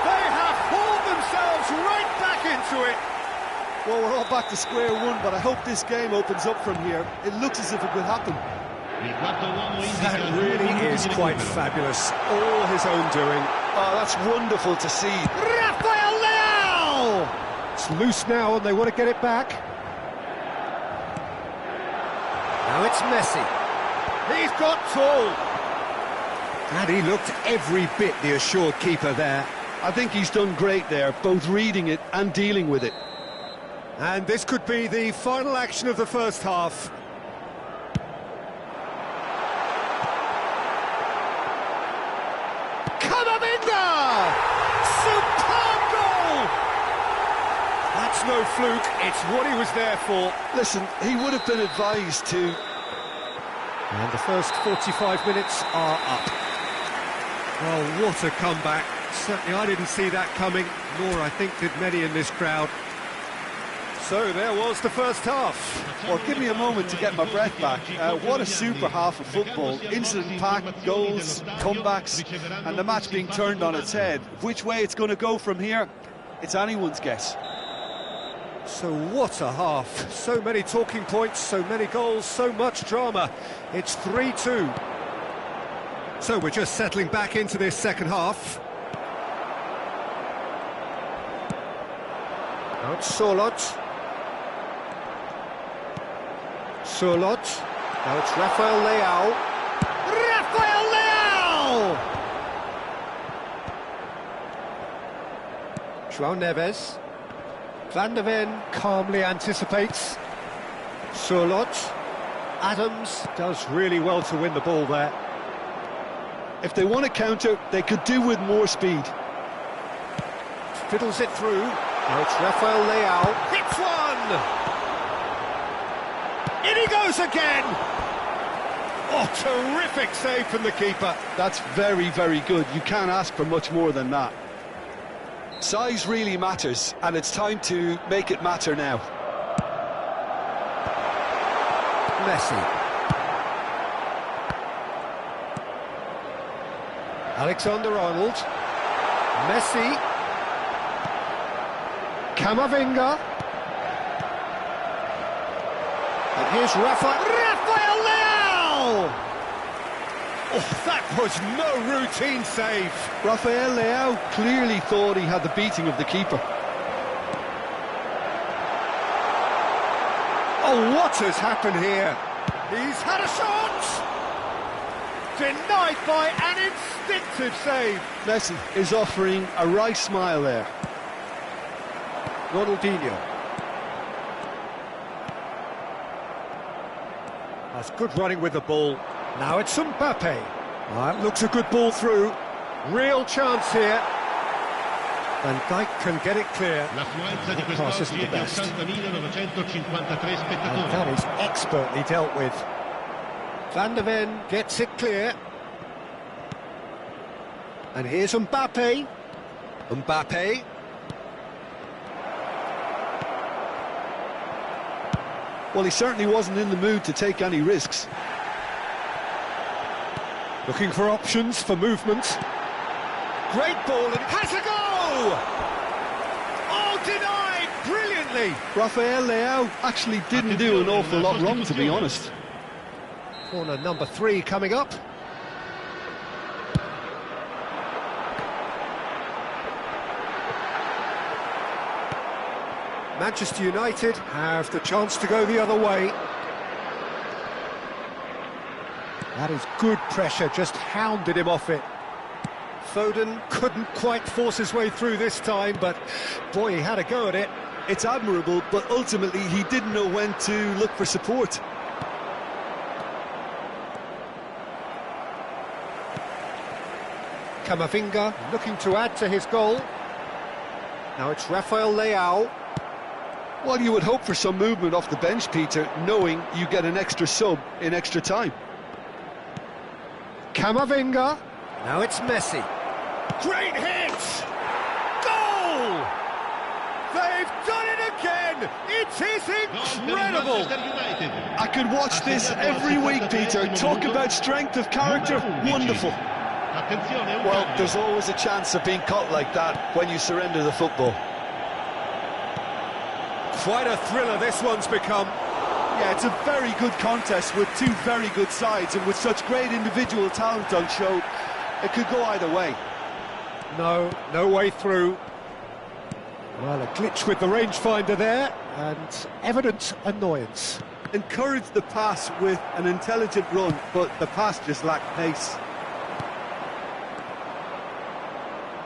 They have hauled themselves right back into it. Well, we're all back to square one, but I hope this game opens up from here. It looks as if it could happen. That really is quite fabulous. All his own doing. Oh, that's wonderful to see. Rafael Leao! It's loose now and they want to get it back. Now it's Messi. He's got tall. And he looked every bit the assured keeper there. I think he's done great there, both reading it and dealing with it. And this could be the final action of the first half. Camavinga! Superb goal! That's no fluke, it's what he was there for. Listen, he would have been advised to... And the first 45 minutes are up. Well, what a comeback. Certainly I didn't see that coming, nor I think did many in this crowd. So there was the first half. Well, give me a moment to get my breath back. What a super half of football. Incident-packed, goals, comebacks, and the match being turned on its head. Which way it's going to go from here, it's anyone's guess. So what a half. So many talking points, so many goals, so much drama. It's 3-2. So we're just settling back into this second half. Now it's Solot. Solot. Now it's Rafael Leao. Rafael Leao! João Neves. Van der Ven calmly anticipates. Solot. Adams does really well to win the ball there. If they want to counter, they could do with more speed. Fiddles it through. Now it's Rafael Leao. Hits one! In he goes again! Oh, terrific save from the keeper. That's very, very good. You can't ask for much more than that. Size really matters, and it's time to make it matter now. Messi. Alexander-Arnold. Messi. Camavinga. And here's Rafael Leao! Oh, that was no routine save. Rafael Leao clearly thought he had the beating of the keeper. Oh, what has happened here? He's had a shot! Denied by an instinctive save. Messi is offering a right smile there. Ronaldinho. That's good running with the ball. Now it's Mbappe. That looks a good ball through. Real chance here. Van Dijk can get it clear. That pass isn't the best. And that is expertly dealt with. Van der Ven gets it clear. And here's Mbappe. Mbappe. Well, he certainly wasn't in the mood to take any risks. Looking for options for movement. Great ball, and it has a go! Oh, denied brilliantly! Rafael Leao actually didn't do an awful lot wrong, to be honest. Corner number 3 coming up. Manchester United have the chance to go the other way. That is good pressure, just hounded him off it. Foden couldn't quite force his way through this time, but boy, he had a go at it. It's admirable, but ultimately he didn't know when to look for support. Camavinga looking to add to his goal. Now it's Rafael Leao. Well, you would hope for some movement off the bench, Peter, knowing you get an extra sub in extra time. Camavinga. Now it's Messi. Great hit! Goal! They've done it again! It is incredible! I could watch this every week, Peter. Talk about strength of character. Wonderful. Well, there's always a chance of being caught like that when you surrender the football. Quite a thriller this one's become. Yeah, it's a very good contest with two very good sides, and with such great individual talent on show, it could go either way. No way through. Well, a glitch with the rangefinder there, and evident annoyance. Encouraged the pass with an intelligent run, but the pass just lacked pace.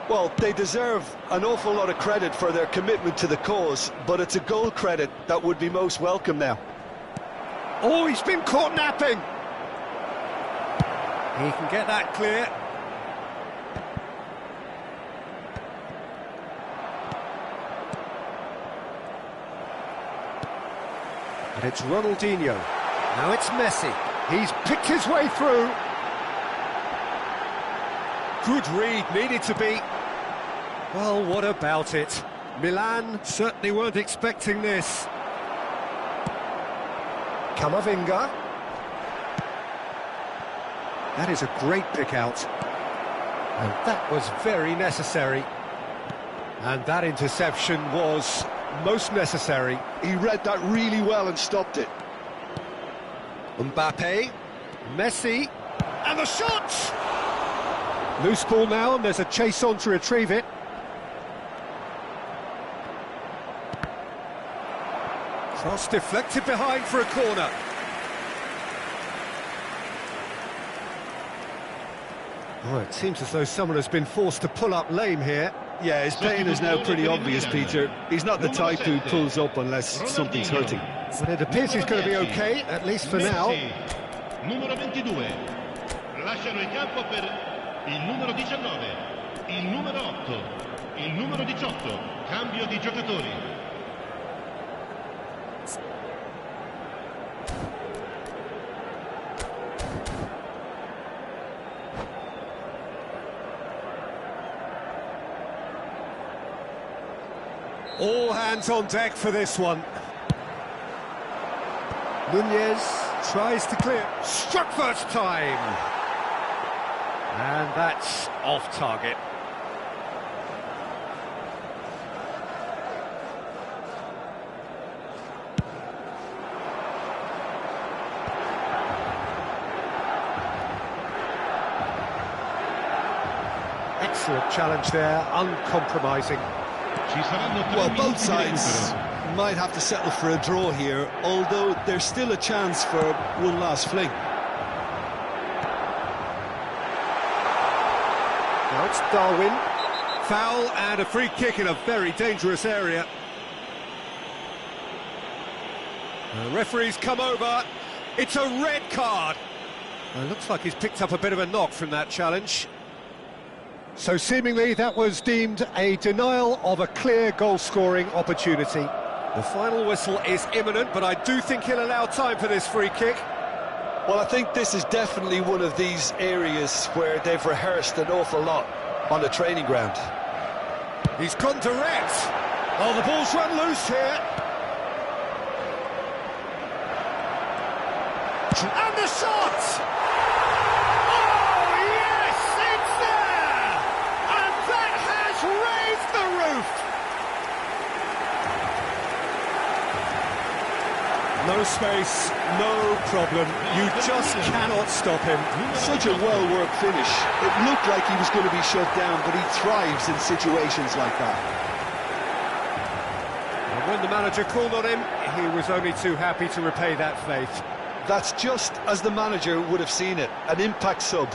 Well, they deserve an awful lot of credit for their commitment to the cause, but it's a goal credit that would be most welcome now. Oh, he's been caught napping. He can get that clear. And it's Ronaldinho. Now it's Messi. He's picked his way through. Good read, needed to be. Well, what about it? Milan certainly weren't expecting this. Camavinga. That is a great pick out. And that was very necessary. And that interception was most necessary. He read that really well and stopped it. Mbappe. Messi. And the shot! Loose ball now, and there's a chase on to retrieve it. Cross deflected behind for a corner. Oh, it seems as though someone has been forced to pull up lame here. Yeah, his pain is now pretty obvious, Peter. He's not the type who pulls up unless something's hurting. But it appears he's going to be okay, at least for now. Numero 22. Lasciano il campo per il numero 19, il numero 8, il numero 18. Cambio di giocatori. All hands on deck for this one. Nunez tries to clear. Struck first time. And that's off target. Excellent challenge there, uncompromising. Well, both sides might have to settle for a draw here, although there's still a chance for one last fling. Now it's Darwin. Foul and a free kick in a very dangerous area. The referee's come over. It's a red card. It looks like he's picked up a bit of a knock from that challenge. So seemingly that was deemed a denial of a clear goal-scoring opportunity. The final whistle is imminent, but I do think he'll allow time for this free kick. Well, I think this is definitely one of these areas where they've rehearsed an awful lot on the training ground. He's gone direct. Oh, the ball's run loose here. And the shot! Oh, yes, it's there! And that has raised the roof! No space, no problem. You just cannot stop him. Such a well-worked finish. It looked like he was going to be shut down, but he thrives in situations like that. And when the manager called on him, he was only too happy to repay that faith. That's just as the manager would have seen it, an impact sub.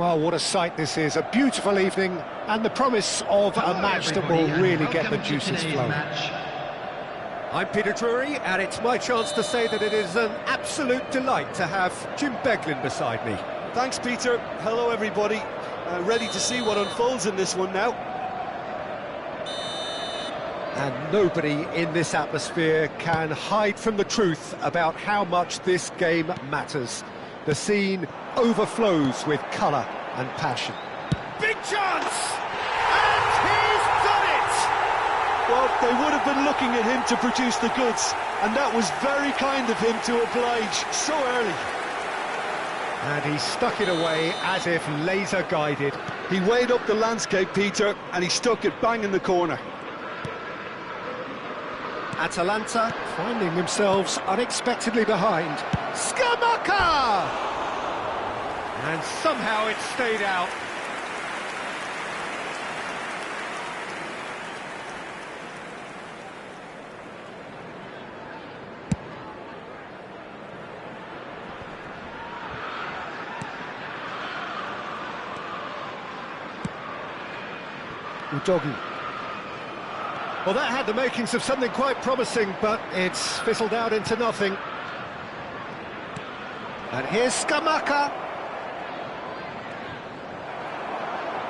Well, what a sight this is. A beautiful evening and the promise of a match that will really get the juices flowing. I'm Peter Drury, and it's my chance to say that it is an absolute delight to have Jim Beglin beside me. Thanks, Peter. Hello, everybody. Ready to see what unfolds in this one now. And nobody in this atmosphere can hide from the truth about how much this game matters. The scene overflows with colour and passion. Big chance! And he's done it! Well, they would have been looking at him to produce the goods, and that was very kind of him to oblige so early. And he stuck it away as if laser-guided. He weighed up the landscape, Peter, and he stuck it bang in the corner. Atalanta finding themselves unexpectedly behind. Scamacca! And somehow it stayed out. Udogi. Well, that had the makings of something quite promising, but it's fizzled out into nothing. And here's Scamacca.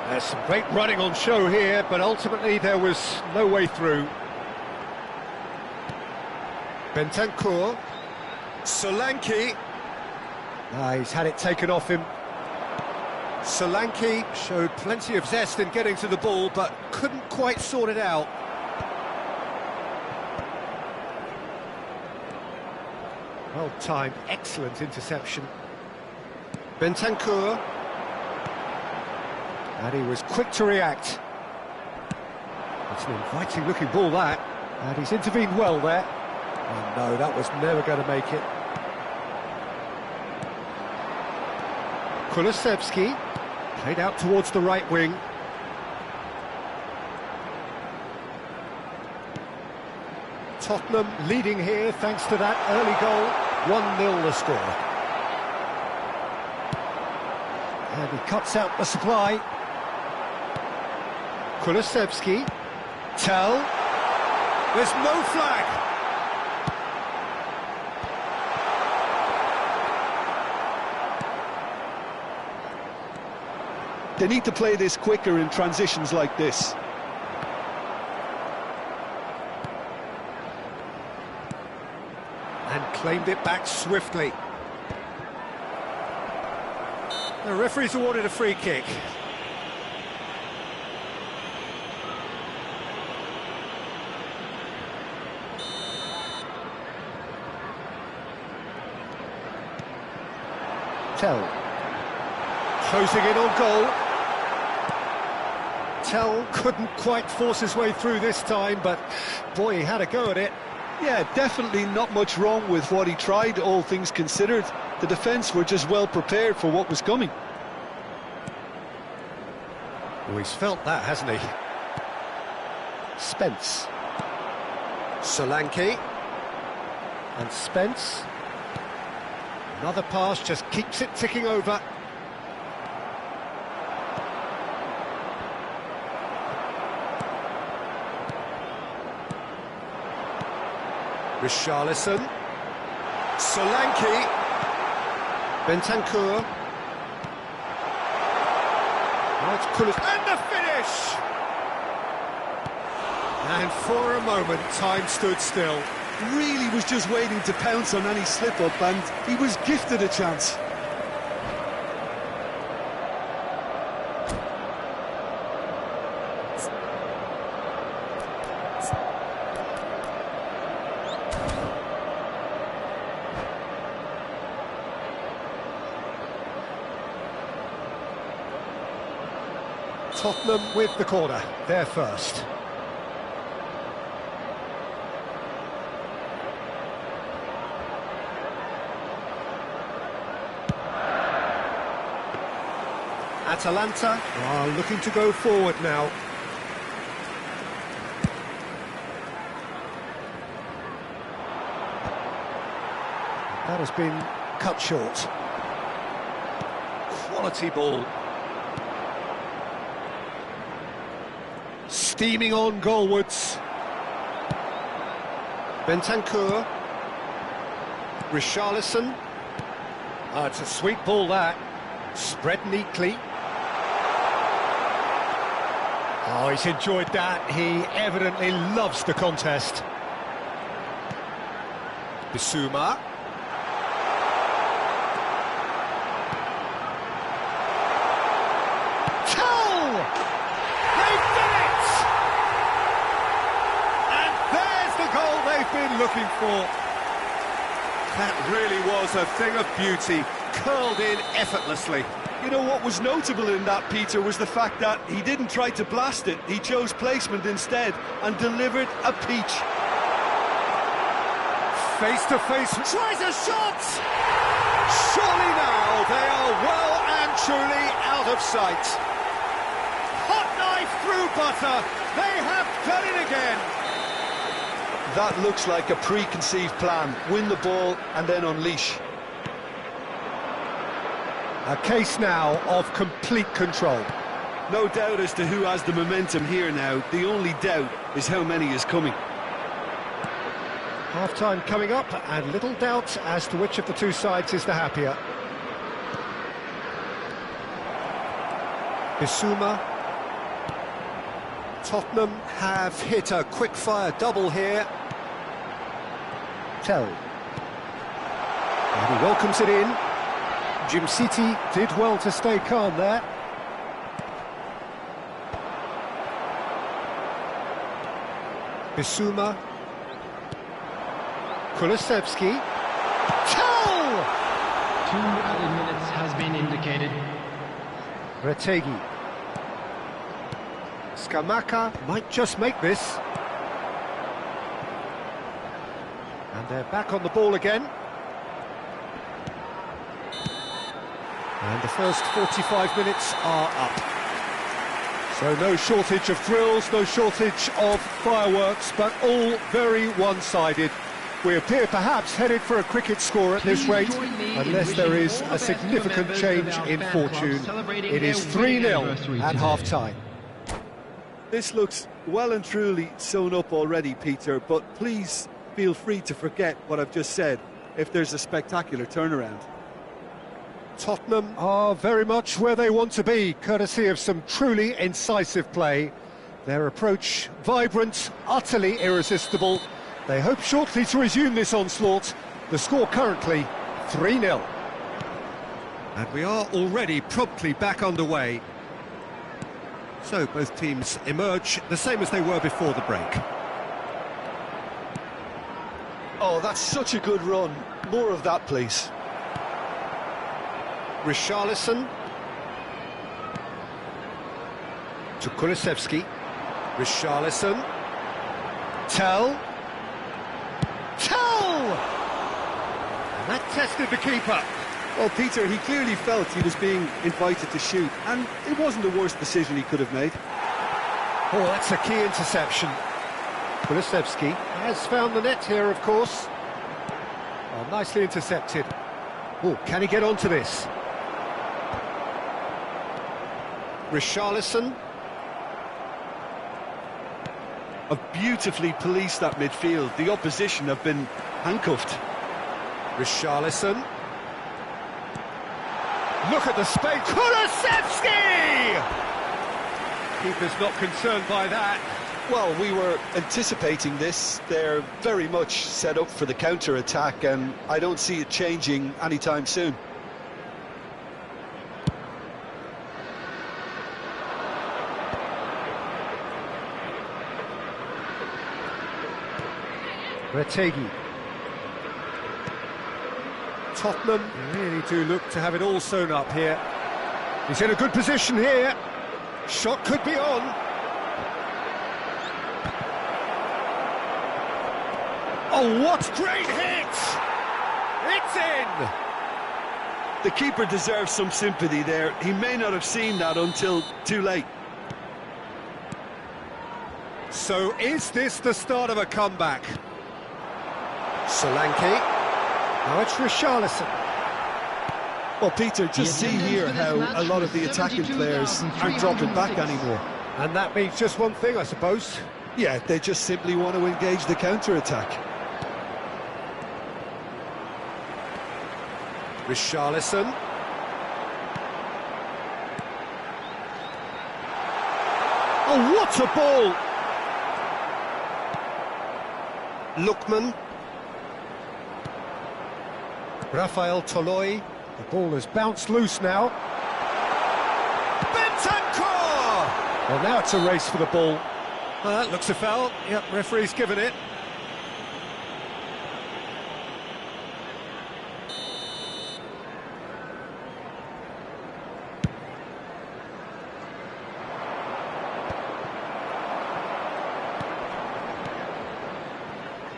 There's some great running on show here, but ultimately there was no way through. Bentancur. Solanke. He's had it taken off him. Solanke showed plenty of zest in getting to the ball, but couldn't quite sort it out. Well-timed, excellent interception. Bentancur. And he was quick to react. It's an inviting-looking ball, that. And he's intervened well there. Oh, no, that was never going to make it. Kulusevski. Played out towards the right wing. Tottenham leading here thanks to that early goal. 1-0 the score. And he cuts out the supply. Kulusevski. Tell. There's no flag. They need to play this quicker in transitions like this. And claimed it back swiftly. The referee's awarded a free kick. Tell. Closing in on goal. Tell couldn't quite force his way through this time, but boy, he had a go at it. Yeah, definitely not much wrong with what he tried, all things considered. The defence were just well prepared for what was coming. Oh, he's felt that, hasn't he? Spence. Solanke. And Spence. Another pass just keeps it ticking over. Richarlison. Solanke. Bentancur. Now it's and the finish! And for a moment, time stood still. Really was just waiting to pounce on any slip-up, and he was gifted a chance. Tottenham with the corner, they're first. Atalanta are looking to go forward now. That has been cut short. Quality ball. Steaming on goalwards. Bentancur. Richarlison. Oh, it's a sweet ball, that. Spread neatly. Oh, he's enjoyed that. He evidently loves the contest. Bissouma. Tell! They've done it! And there's the goal they've been looking for. That really was a thing of beauty, curled in effortlessly. You know what was notable in that, Peter, was the fact that he didn't try to blast it. He chose placement instead and delivered a peach. Face to face, tries a shot! Surely now they are well and truly out of sight. Hot knife through butter, they have done it again. That looks like a preconceived plan. Win the ball and then unleash. A case now of complete control. No doubt as to who has the momentum here now. The only doubt is how many is coming. Half-time coming up, and little doubt as to which of the two sides is the happier. Bissouma. Tottenham have hit a quick-fire double here. Tell. And he welcomes it in. Jim City did well to stay calm there. Bissouma. Kulusevski. Tell! 2 added minutes has been indicated. Retegi. Scamacca might just make this. And they're back on the ball again. And the first 45 minutes are up. So no shortage of thrills, no shortage of fireworks, but all very one-sided. We appear perhaps headed for a cricket score at this rate, unless there is a significant change in fortune. It is 3-0 at half-time. This looks well and truly sewn up already, Peter, but please feel free to forget what I've just said if there's a spectacular turnaround. Tottenham are very much where they want to be, courtesy of some truly incisive play. Their approach vibrant, utterly irresistible. They hope shortly to resume this onslaught. The score currently 3-0. And we are already promptly back underway. So both teams emerge the same as they were before the break. Oh, that's such a good run. More of that, please. Richarlison to Kulusevski. Richarlison. Tell. And that tested the keeper. Well, Peter, he clearly felt he was being invited to shoot, and it wasn't the worst decision he could have made. Oh, that's a key interception. Kulusevski has found the net here, of course. Oh, nicely intercepted. Oh, can he get onto this? Richarlison. Have beautifully policed that midfield. The opposition have been handcuffed. Richarlison. Look at the space. Kulusevski! Keeper's not concerned by that. Well, we were anticipating this. They're very much set up for the counter-attack, and I don't see it changing anytime soon. Retegi. Tottenham really do look to have it all sewn up here. He's in a good position here. Shot could be on. Oh, what great hit! It's in! The keeper deserves some sympathy there. He may not have seen that until too late. So is this the start of a comeback? Solanke. Now it's Richarlison. Well, Peter, just see here how a lot of the attacking players aren't dropping back anymore. And that means just one thing, I suppose. Yeah, they just simply want to engage the counter-attack. Richarlison. Oh, what a ball! Lookman. Rafael Toloi. The ball has bounced loose now. Bentancur! Well, now it's a race for the ball. That looks a foul. Yep, referee's given it.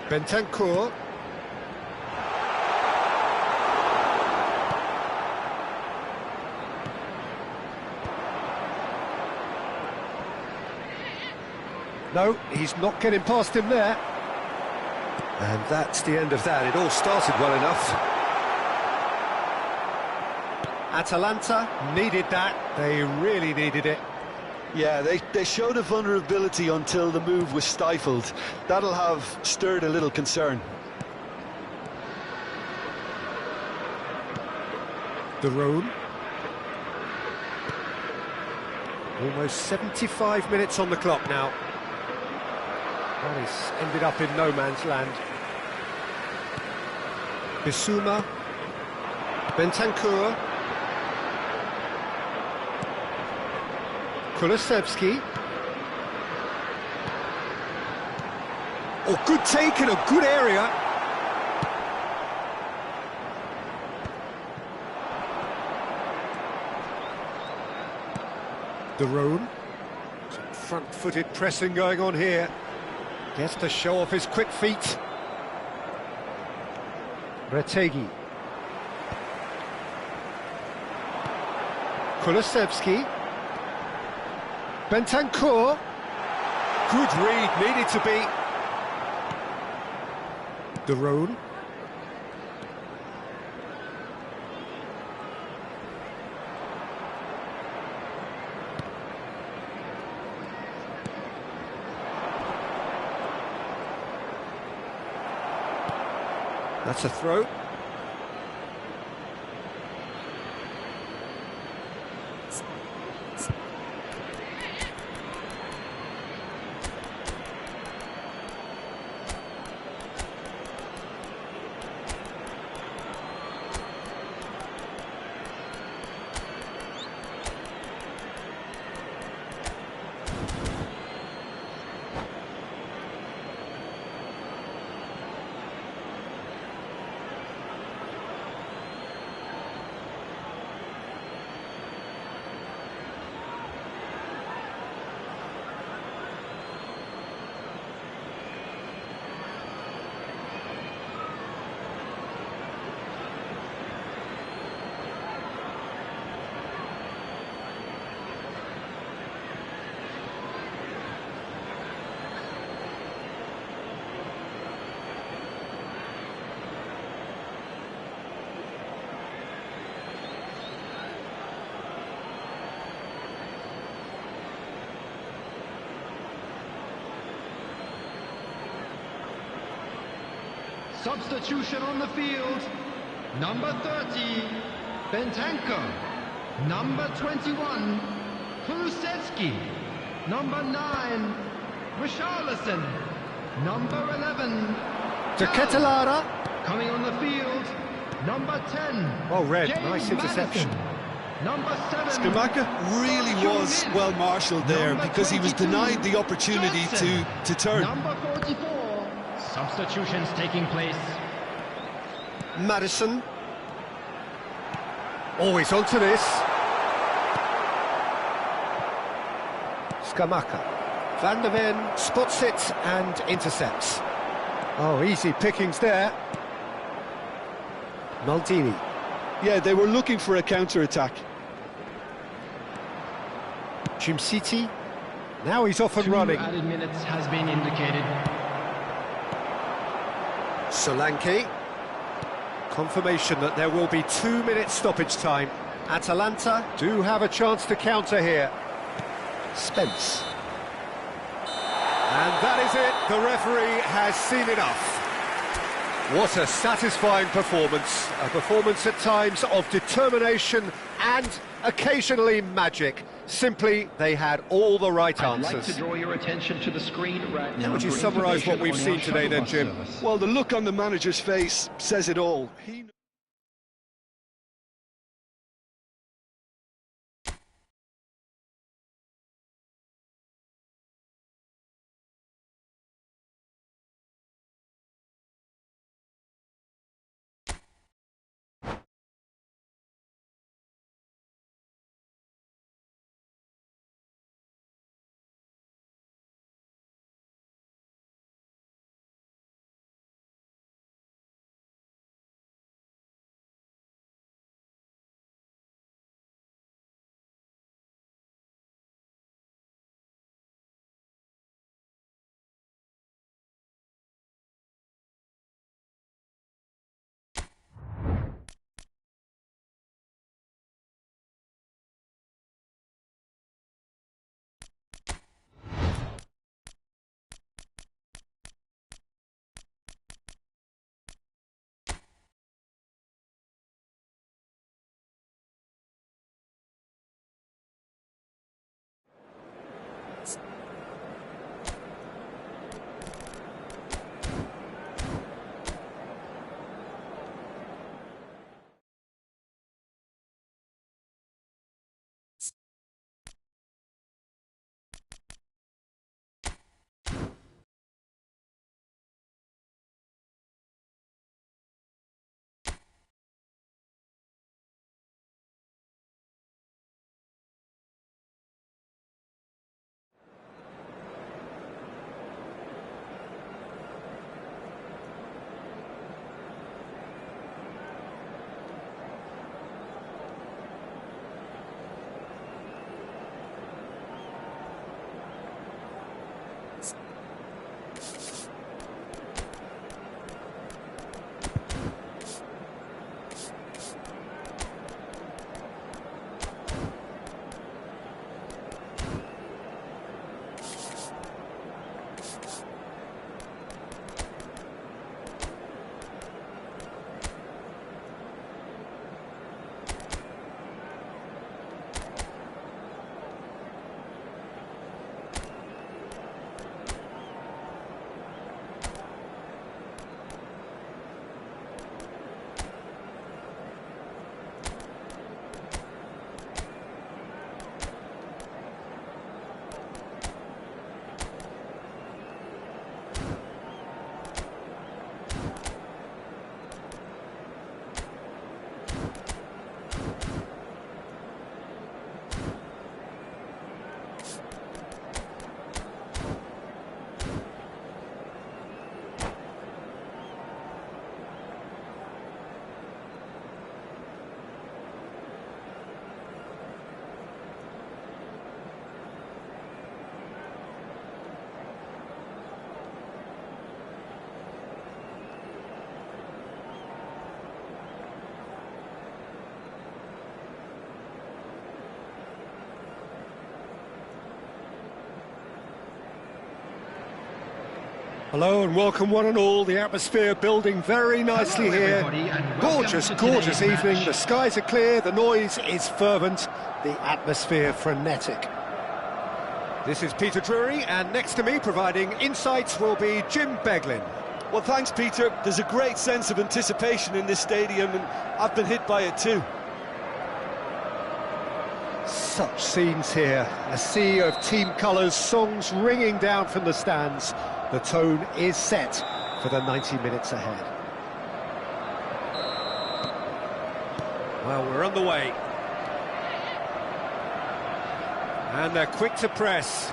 Bentancur. No, he's not getting past him there. And that's the end of that. It all started well enough. Atalanta needed that. They really needed it. Yeah, they showed a vulnerability until the move was stifled. That'll have stirred a little concern. De Roon. Almost 75 minutes on the clock now. Well, he's ended up in no man's land. Bissouma. Bentancur. Kulusevski. Oh, good take in a good area. De Roon. Some front-footed pressing going on here. Gets to show off his quick feet. Retegi. Kulusevski. Bentancur. Good read, needed to be. De Roon. That's a throw. Substitution on the field. Number 30, Bentancur. Number 21, Kulusevski. Number 9, Richarlison. Number 11, De Ketelaere. coming on the field. Number 10, Oh, red, James nice interception. Madison. Number 7, Scamacca really was well marshalled there because he was denied the opportunity to turn. Number 44. Substitutions taking place. Madison. Always onto this. Scamacca. Van der Ven spots it and intercepts. Oh, easy pickings there. Maldini. Yeah, they were looking for a counter-attack. Jimsiti. Now he's off and 2 running. added minutes has been indicated. Solanke. Confirmation that there will be 2 minutes stoppage time. Atalanta do have a chance to counter here. Spence. And that is it, the referee has seen enough. What a satisfying performance, a performance at times of determination and occasionally magic. Simply, they had all the right answers. I'd like to draw your attention to the screen right now. Would you summarise what we've seen today then, Jim? Well, the look on the manager's face says it all. Hello and welcome one and all, the atmosphere building very nicely here. Gorgeous, gorgeous evening, the skies are clear, the noise is fervent, the atmosphere frenetic. This is Peter Drury, and next to me providing insights will be Jim Beglin. Well, thanks, Peter. There's a great sense of anticipation in this stadium, and I've been hit by it too. Such scenes here, a sea of team colours, songs ringing down from the stands. The tone is set for the 90 minutes ahead. Well, we're on the way. And they're quick to press.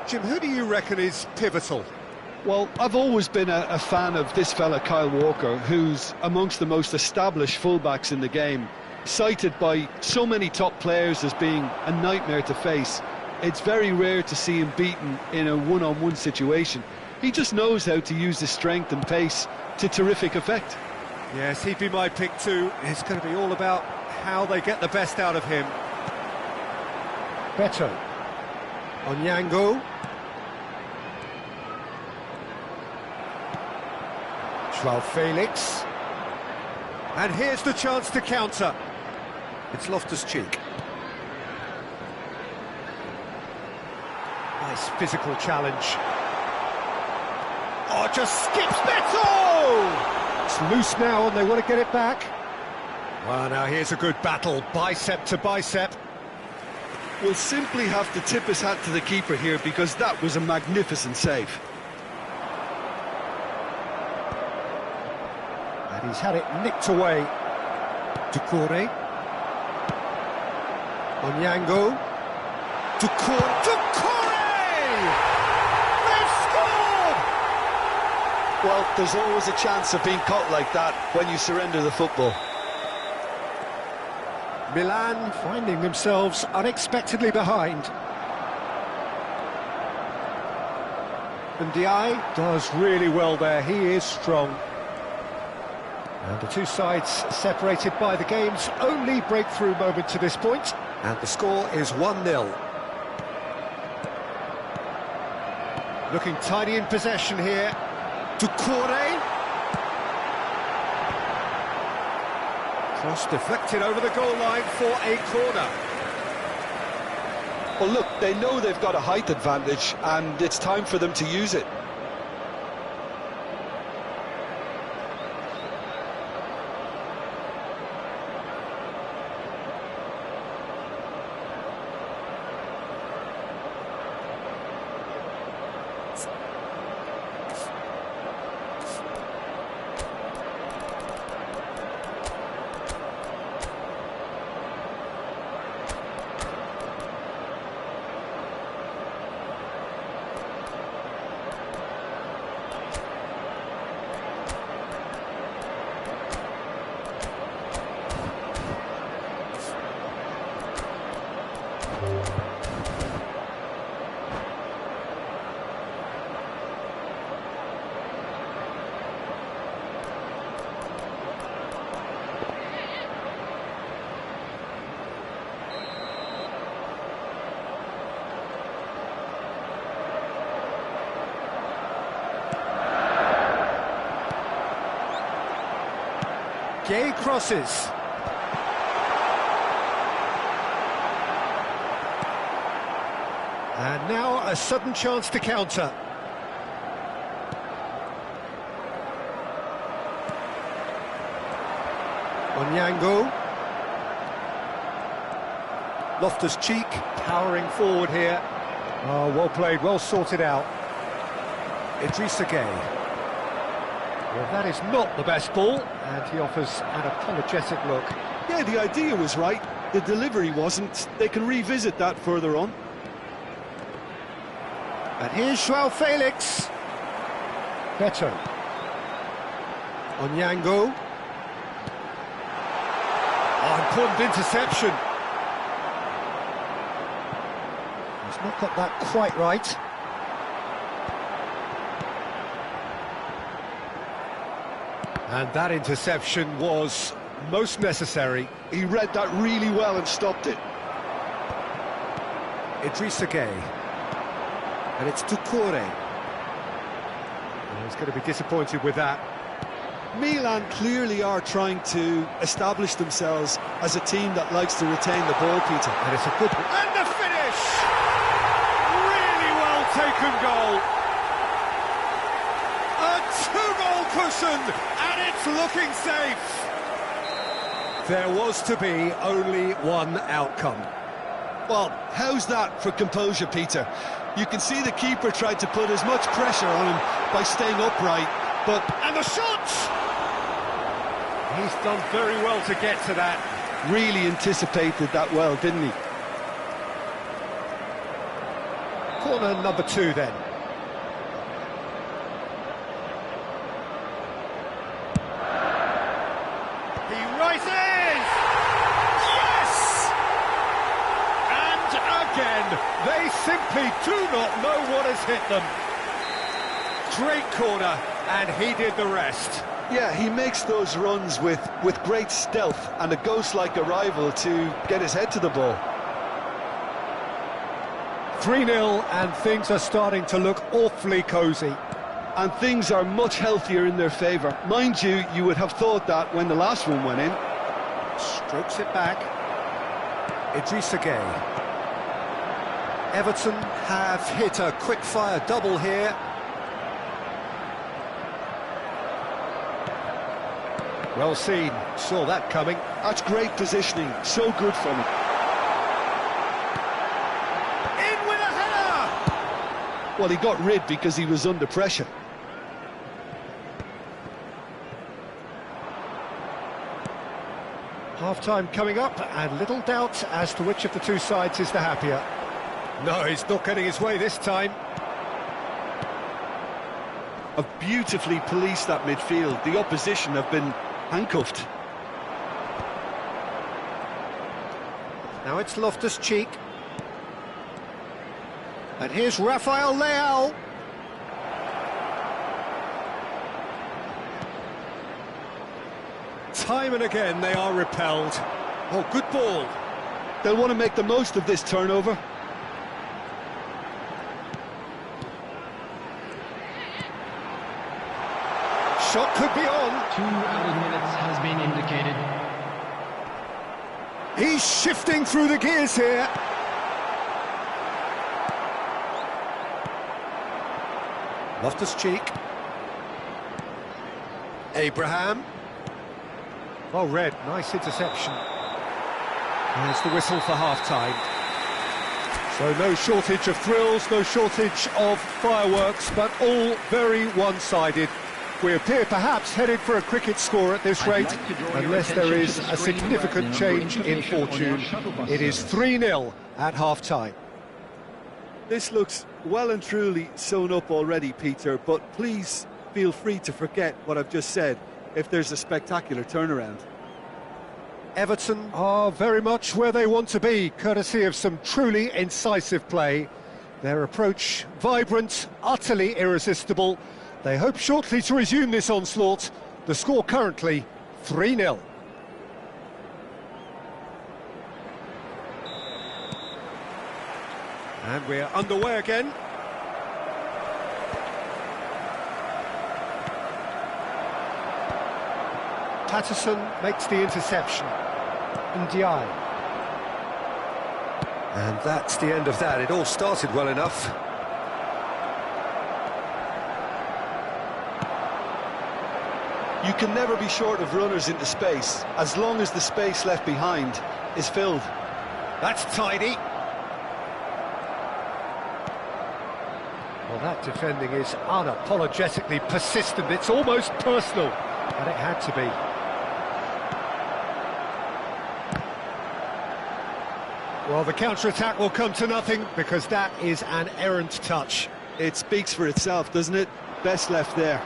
Jim, who do you reckon is pivotal? Well, I've always been a fan of this fella, Kyle Walker, who's amongst the most established fullbacks in the game, cited by so many top players as being a nightmare to face. It's very rare to see him beaten in a one-on-one situation. He just knows how to use his strength and pace to terrific effect. Yes, he'd be my pick too. It's going to be all about how they get the best out of him. Beto. Onyango. Joao Felix. And here's the chance to counter. It's Loftus-Cheek. Nice physical challenge. Oh, just skips Beto! It's loose now and they want to get it back. Well, now here's a good battle, bicep to bicep. We'll simply have to tip his hat to the keeper here because that was a magnificent save. And he's had it nicked away. Doucouré. Onyango. Doucouré! They've scored! Well, there's always a chance of being caught like that when you surrender the football. Milan finding themselves unexpectedly behind. And Ndiaye does really well there, he is strong. And the two sides separated by the game's only breakthrough moment to this point. And the score is 1-0. Looking tidy in possession here. Doucouré. Cross deflected over the goal line for a corner. Well, look, they know they've got a height advantage and it's time for them to use it. Gay crosses. And now a sudden chance to counter. Onyango. Loftus-Cheek powering forward here. Oh, well played, well sorted out. Idrissa Gueye. Well, that is not the best ball, and he offers an apologetic look. Yeah, the idea was right, the delivery wasn't. They can revisit that further on. And here's Joao Felix. Beto. Onyango. Oh, important interception. He's not got that quite right. And that interception was most necessary. He read that really well and stopped it. Idrissa Gueye. And it's Doucouré. He's going to be disappointed with that. Milan clearly are trying to establish themselves as a team that likes to retain the ball, Peter. And it's a good... And the finish! Really well taken goal. A two-goal cushion, and it's looking safe. There was to be only one outcome. Well, how's that for composure, Peter? You can see the keeper tried to put as much pressure on him by staying upright, but... And the shot! He's done very well to get to that. Really anticipated that well, didn't he? Corner number 2 then. He rises! Yes! And again, they simply do not know what has hit them. Great corner, and he did the rest. Yeah, he makes those runs with great stealth and a ghost-like arrival to get his head to the ball. 3-0, and things are starting to look awfully cosy. And things are much healthier in their favour. Mind you, you would have thought that when the last one went in. Strokes it back. Idrissa Gueye. Everton have hit a quick-fire double here. Well seen, saw that coming. That's great positioning, so good from him. In with a header! Well, he got rid because he was under pressure. Half-time coming up, and little doubt as to which of the two sides is the happier. No, he's not getting his way this time. Have beautifully policed that midfield. The opposition have been handcuffed. Now it's Loftus-Cheek. And here's Rafael Leao. Time and again they are repelled. Oh, good ball. They'll want to make the most of this turnover. Shot could be on. 2 added minutes has been indicated. He's shifting through the gears here. Loftus-Cheek. Abraham. Well read, nice interception. There's the whistle for half-time. So no shortage of thrills, no shortage of fireworks, but all very one-sided. We appear perhaps headed for a cricket score at this rate, unless there is a significant change in fortune. It is 3-0 at half-time. This looks well and truly sewn up already, Peter, but please feel free to forget what I've just said if there's a spectacular turnaround. Everton are very much where they want to be, courtesy of some truly incisive play. Their approach vibrant, utterly irresistible. They hope shortly to resume this onslaught. The score currently 3-0. And we're underway again. Patterson makes the interception. Ndiaye. And that's the end of that. It all started well enough. You can never be short of runners into space, as long as the space left behind is filled. That's tidy. Well, that defending is unapologetically persistent. It's almost personal, and it had to be. Well, the counter-attack will come to nothing, because that is an errant touch. It speaks for itself, doesn't it? Best left there.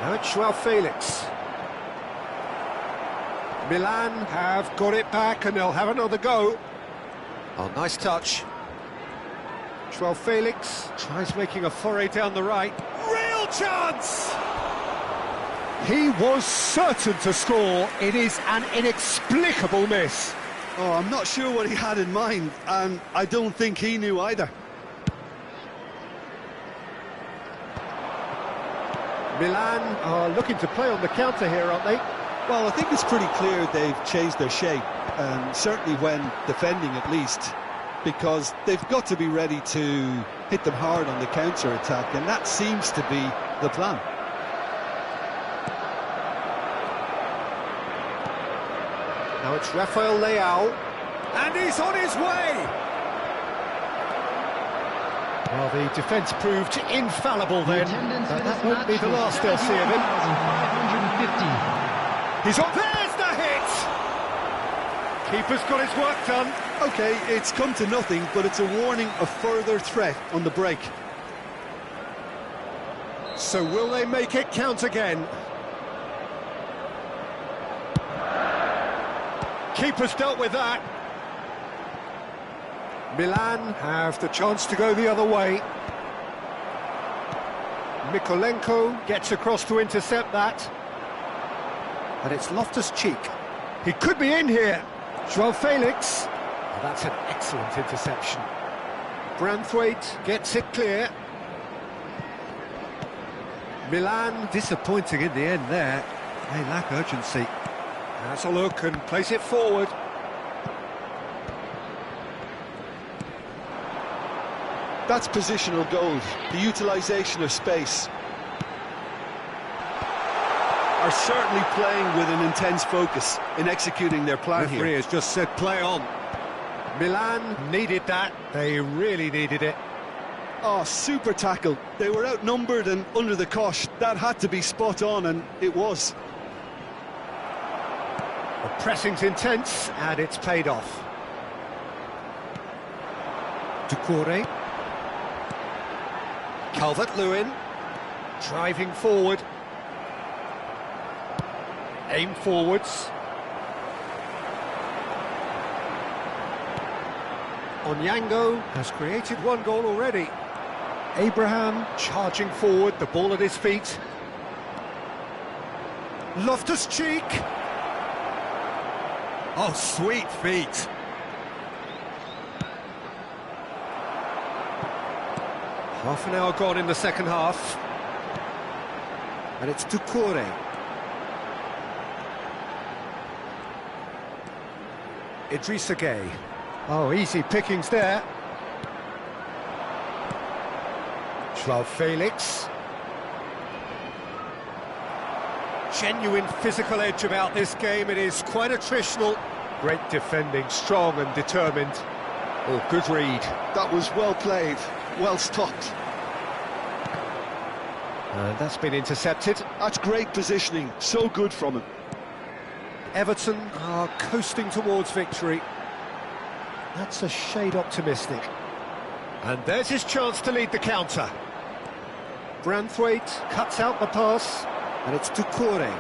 Now it's Joao Felix. Milan have got it back and they'll have another go. Oh, nice touch. Joao Felix tries making a foray down the right. Real chance! He was certain to score. It is an inexplicable miss. Oh, I'm not sure what he had in mind, and I don't think he knew either. Milan are looking to play on the counter here, aren't they? Well, I think it's pretty clear they've changed their shape, certainly when defending at least, because they've got to be ready to hit them hard on the counter-attack, and that seems to be the plan. Now it's Rafael Leao, and he's on his way! Well, the defence proved infallible then, but that won't be the last they'll see of him. 550. He's on, there's the hit! Keeper's got his work done. OK, it's come to nothing, but it's a warning of further threat on the break. So will they make it count again? Keeper's dealt with that. Milan have the chance to go the other way. Mykolenko gets across to intercept that. And it's Loftus-Cheek. He could be in here. Joao Felix. Oh, that's an excellent interception. Branthwaite gets it clear. Milan disappointing in the end there. They lack urgency. Has a look and plays it forward. That's positional gold, the utilisation of space. Are certainly playing with an intense focus in executing their plan Referee here. has just said play on. Milan needed that. They really needed it. Oh, super tackle. They were outnumbered and under the cosh. That had to be spot on, and it was. The pressing's intense, and it's paid off. Doucouré. Calvert-Lewin. Driving forward. Aim forwards. Onyango has created one goal already. Abraham charging forward, the ball at his feet. Loftus-Cheek. Oh, sweet feet. Half an hour gone in the second half. And it's Doucouré. Idrissa Gueye. Oh, easy pickings there. Joao Felix. Genuine physical edge about this game. It is quite attritional. Great defending, strong and determined. Oh, good read. That was well played, well stopped. And that's been intercepted. That's great positioning, so good from him. Everton are coasting towards victory. That's a shade optimistic. And there's his chance to lead the counter. Branthwaite cuts out the pass, and it's Doucouré.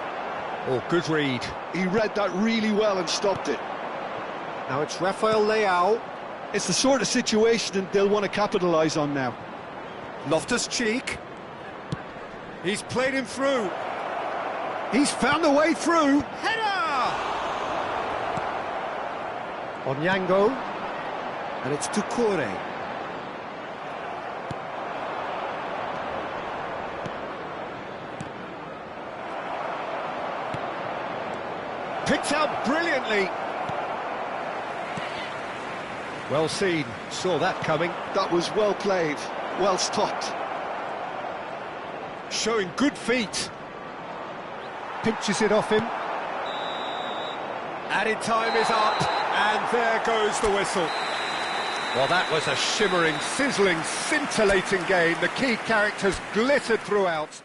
Oh, good read. He read that really well and stopped it. Now it's Rafael Leao. It's the sort of situation they'll want to capitalise on now. Loftus-Cheek. He's played him through. He's found a way through. Header! Onyango. And it's Doucouré. Picked out brilliantly. Well seen, saw that coming. That was well played, well stopped. Showing good feet. Pinches it off him. Added time is up, and there goes the whistle. Well, that was a shimmering, sizzling, scintillating game. The key characters glittered throughout.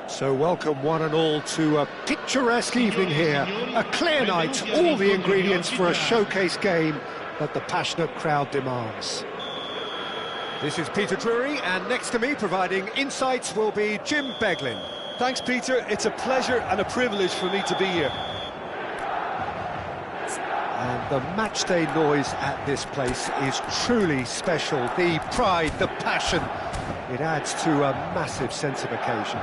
So welcome one and all to a picturesque evening here, a clear night, all the ingredients for a showcase game that the passionate crowd demands. This is Peter Drury, and next to me providing insights will be Jim Beglin. Thanks, Peter. It's a pleasure and a privilege for me to be here. And the matchday noise at this place is truly special. The pride, the passion, it adds to a massive sense of occasion.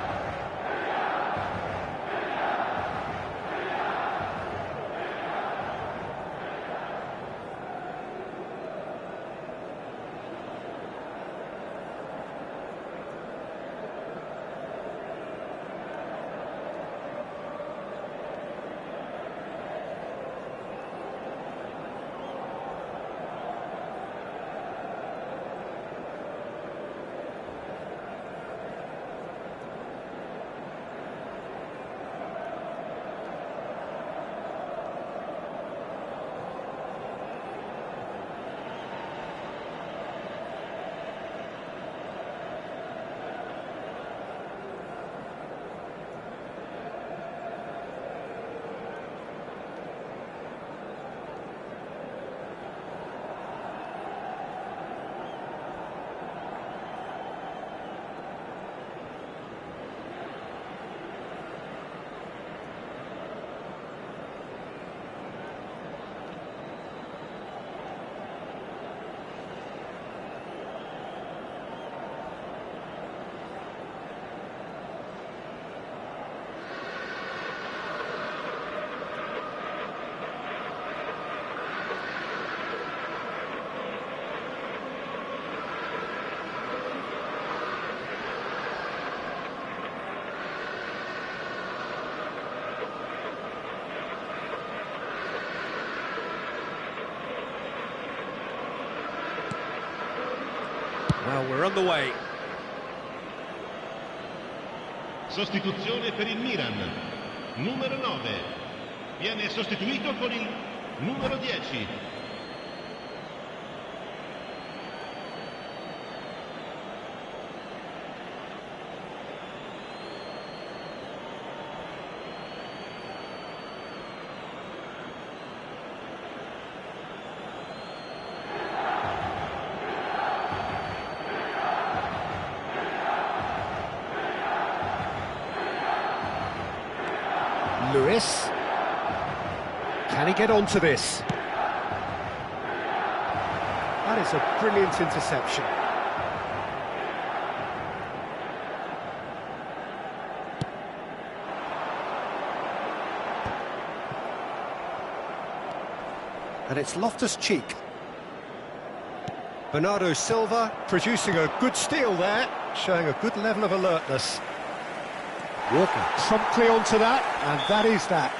Well, we're on the way. Sostituzione per il Milan. Numero 9. Viene sostituito con il numero 10. Lewis. Can he get onto this? That is a brilliant interception. And it's Loftus-Cheek. Bernardo Silva producing a good steal there, showing a good level of alertness. Walker promptly onto that, and that is that.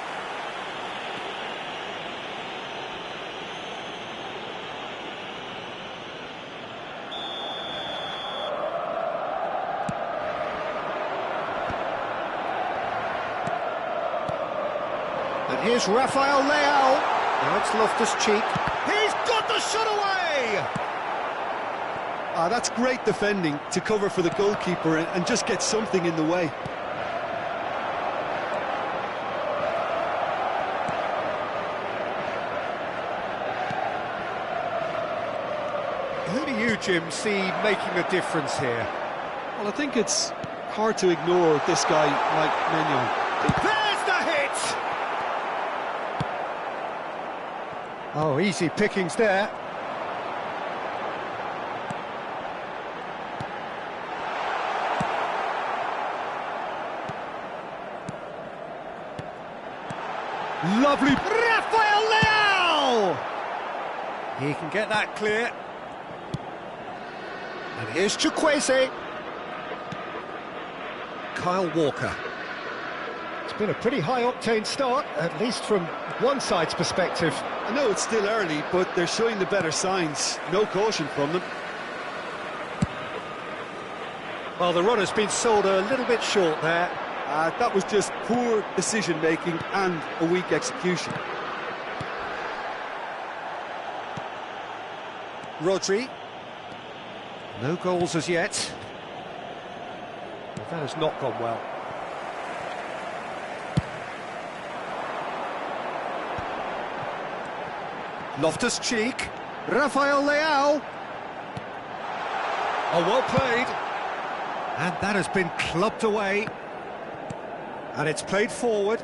And here's Rafael Leao. Now it's Loftus-Cheek. He's got the shot away! That's great defending to cover for the goalkeeper and just get something in the way. Who do you, Jim, see making a difference here? Well, I think it's hard to ignore this guy like Menyo. There's the hit! Oh, easy pickings there. Lovely, Rafael Leao! He can get that clear. And here's Chukwueze. Kyle Walker. It's been a pretty high-octane start, at least from one side's perspective. I know it's still early, but they're showing the better signs. No caution from them. Well, the run has been sold a little bit short there. That was just poor decision-making and a weak execution. Rodri. No goals as yet. Well, that has not gone well. Loftus-Cheek. Rafael Leao. Oh, well played. And that has been clubbed away. And it's played forward.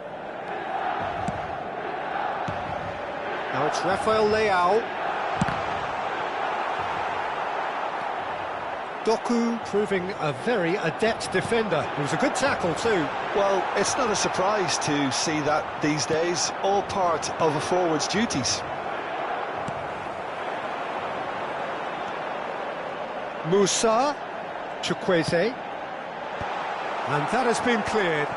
Now it's Rafael Leao. Doku proving a very adept defender. It was a good tackle too. Well, it's not a surprise to see that these days, all part of a forward's duties. Musa, Chukwueze, and that has been cleared.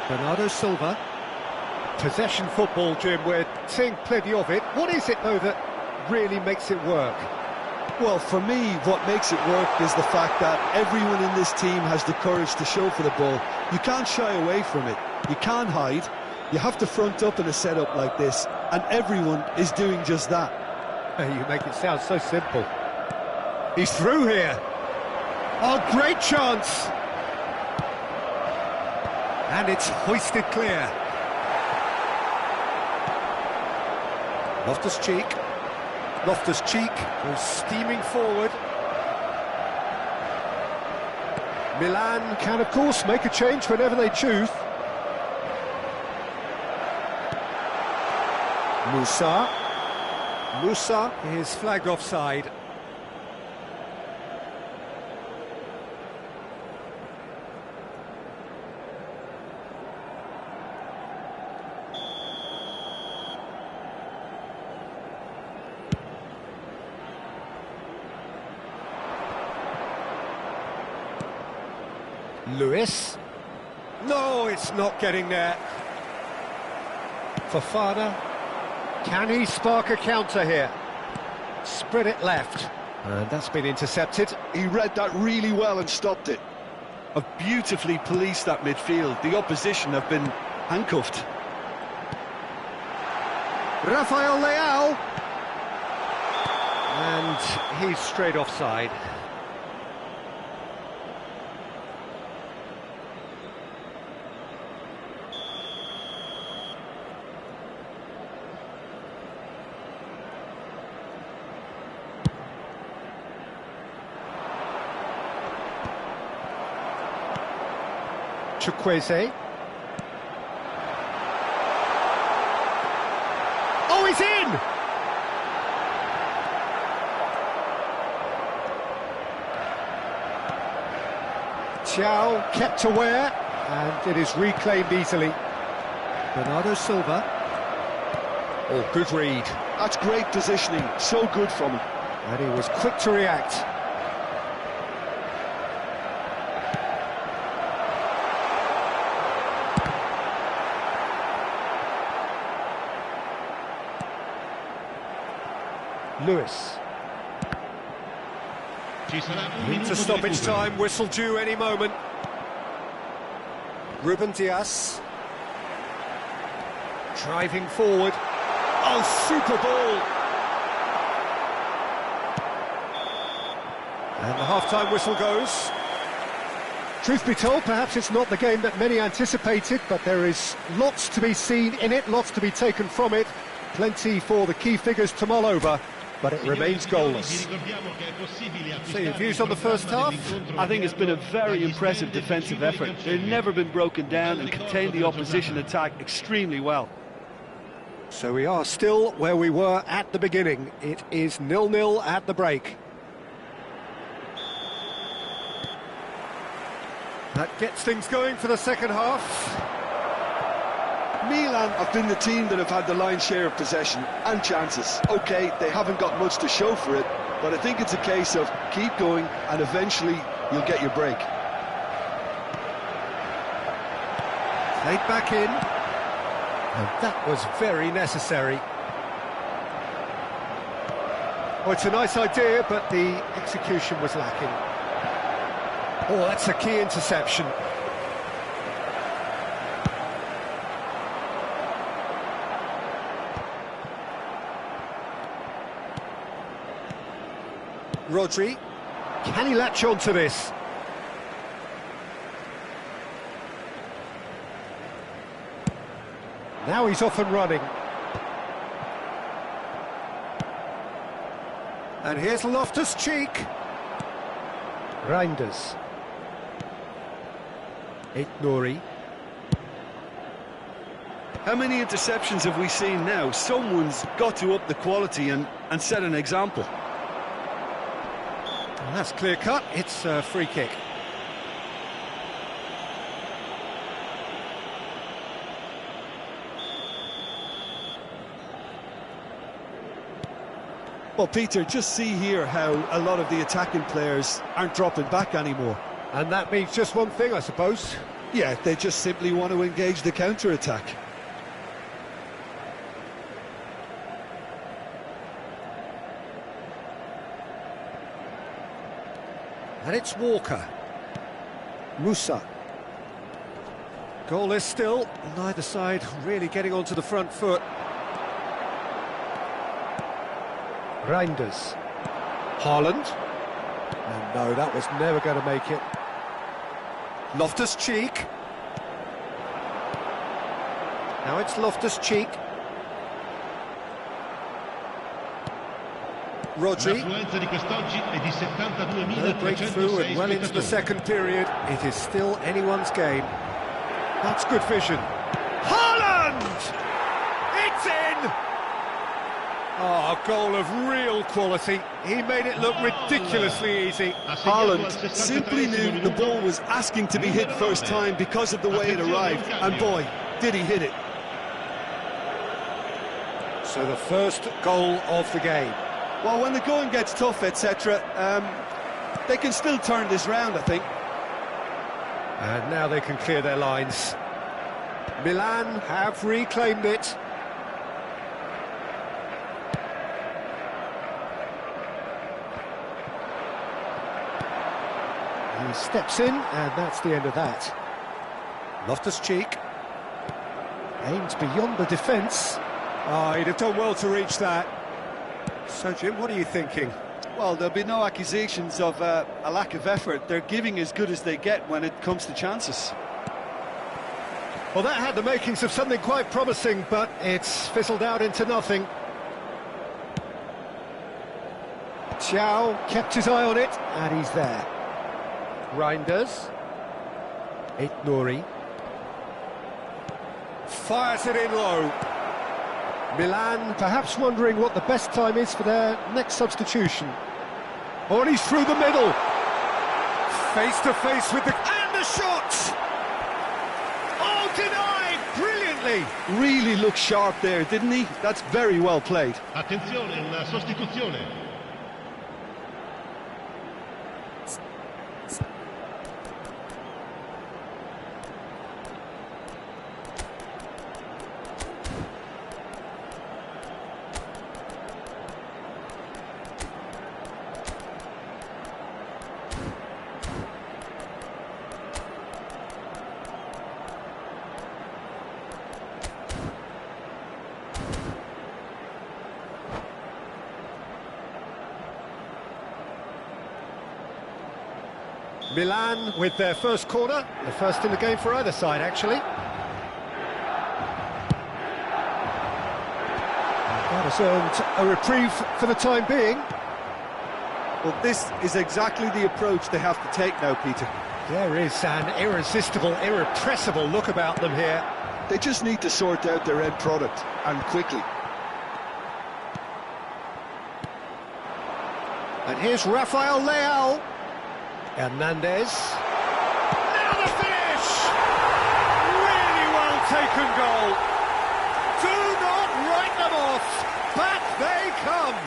Bernardo Silva. Possession football, Jim, we're seeing plenty of it. What is it, though, that really makes it work? Well, for me, what makes it work is the fact that everyone in this team has the courage to show for the ball. You can't shy away from it. You can't hide. You have to front up in a setup like this, and everyone is doing just that. You make it sound so simple. He's through here. Oh, great chance! And it's hoisted clear. Loftus-Cheek. Loftus-Cheek goes steaming forward. Milan can, of course, make a change whenever they choose. Musa. Musa is flagged offside. Lewis. No, it's not getting there. Fofana. Can he spark a counter here? Spread it left. And that's been intercepted. He read that really well and stopped it. Have beautifully policed that midfield. The opposition have been handcuffed. Rafael Leao. And he's straight offside. Chukwueze. Oh, he's in! Thiaw kept aware, and it is reclaimed easily. Bernardo Silva. Oh, good read. That's great positioning, so good from him. And he was quick to react. Lewis. Needs a stoppage time, whistle due any moment. Ruben Dias. Driving forward. Oh, super ball! And the half-time whistle goes. Truth be told, perhaps it's not the game that many anticipated, but there is lots to be seen in it, lots to be taken from it. Plenty for the key figures to mull over, but it remains goalless. So your views on the first half? I think it's been a very impressive defensive effort. They've never been broken down and contained the opposition attack extremely well. So we are still where we were at the beginning. It is 0-0 at the break. That gets things going for the second half. Milan have been the team that have had the lion's share of possession and chances. OK, they haven't got much to show for it, but I think it's a case of keep going and eventually you'll get your break. Played back in. And that was very necessary. Oh, it's a nice idea, but the execution was lacking. Oh, that's a key interception. Rodri, can he latch on to this? Now he's off and running. And here's Loftus-Cheek. Reinders. Nuri. How many interceptions have we seen now? Someone's got to up the quality and set an example. And that's clear cut. It's a free kick. Well, Peter, just see here how a lot of the attacking players aren't dropping back anymore. And that means just one thing, I suppose. Yeah, they just simply want to engage the counter-attack. And it's Walker. Musa. Goalless still, neither side really getting onto the front foot. Reinders. Haaland. And no, that was never going to make it. Loftus-Cheek. Now it's Loftus-Cheek. Rodri. No breakthrough and well into the second period. It is still anyone's game. That's good vision. Haaland! It's in! Oh, a goal of real quality. He made it look ridiculously easy. Haaland simply knew the ball was asking to be hit first time because of the way it arrived. And boy, did he hit it. So the first goal of the game. Well, when the going gets tough, etc., they can still turn this round, I think. And now they can clear their lines. Milan have reclaimed it. He steps in, and that's the end of that. Loftus-Cheek aims beyond the defence. Oh, he'd have done well to reach that. So, Jim, what are you thinking? Well, there'll be no accusations of a lack of effort. They're giving as good as they get when it comes to chances. Well, that had the makings of something quite promising, but it's fizzled out into nothing. Thiaw kept his eye on it, and he's there. Reinders. Nuri. Fires it in low. Milan perhaps wondering what the best time is for their next substitution. Oh, and he's through the middle. Face to face with the... And the shot! Oh, denied! Brilliantly! Really looked sharp there, didn't he? That's very well played. Attenzione, una sostituzione. Milan with their first corner, the first in the game for either side, actually. That has earned a reprieve for the time being. Well, this is exactly the approach they have to take now, Peter. There is an irresistible, irrepressible look about them here. They just need to sort out their end product, and quickly. And here's Rafael Leao. Hernandez. Now the finish! Really well taken goal. Do not write them off. Back they come.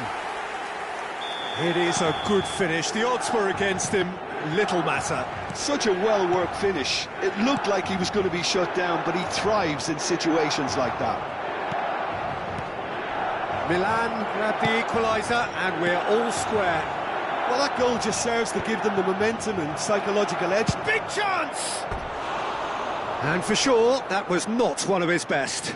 It is a good finish. The odds were against him. Little matter. Such a well-worked finish. It looked like he was going to be shut down, but he thrives in situations like that. Milan grabbed the equaliser, and we're all square. Well, that goal just serves to give them the momentum and psychological edge. Big chance! And for sure, that was not one of his best.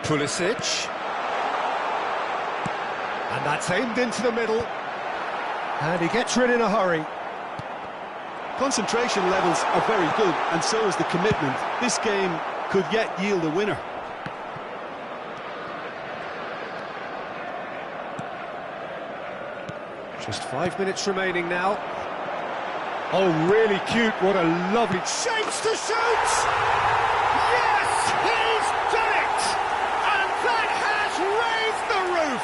Pulisic. And that's aimed into the middle. And he gets rid in a hurry. Concentration levels are very good, and so is the commitment. This game could yet yield a winner. Just 5 minutes remaining now. Oh, really cute. What a lovely... Shapes to shoot! Yes, he's done it! And that has raised the roof!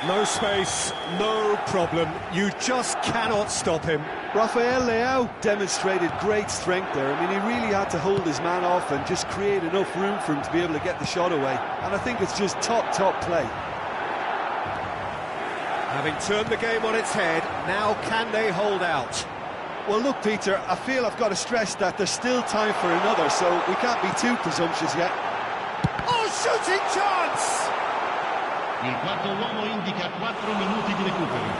No space, no problem. You just cannot stop him. Rafael Leao demonstrated great strength there. I mean, he really had to hold his man off and just create enough room for him to be able to get the shot away. And I think it's just top play. Having turned the game on its head, now can they hold out? Well, look, Peter, I feel I've got to stress that there's still time for another, so we can't be too presumptuous yet. Oh, shooting chance! Il quarto uomo indica 4 minuti di recupero.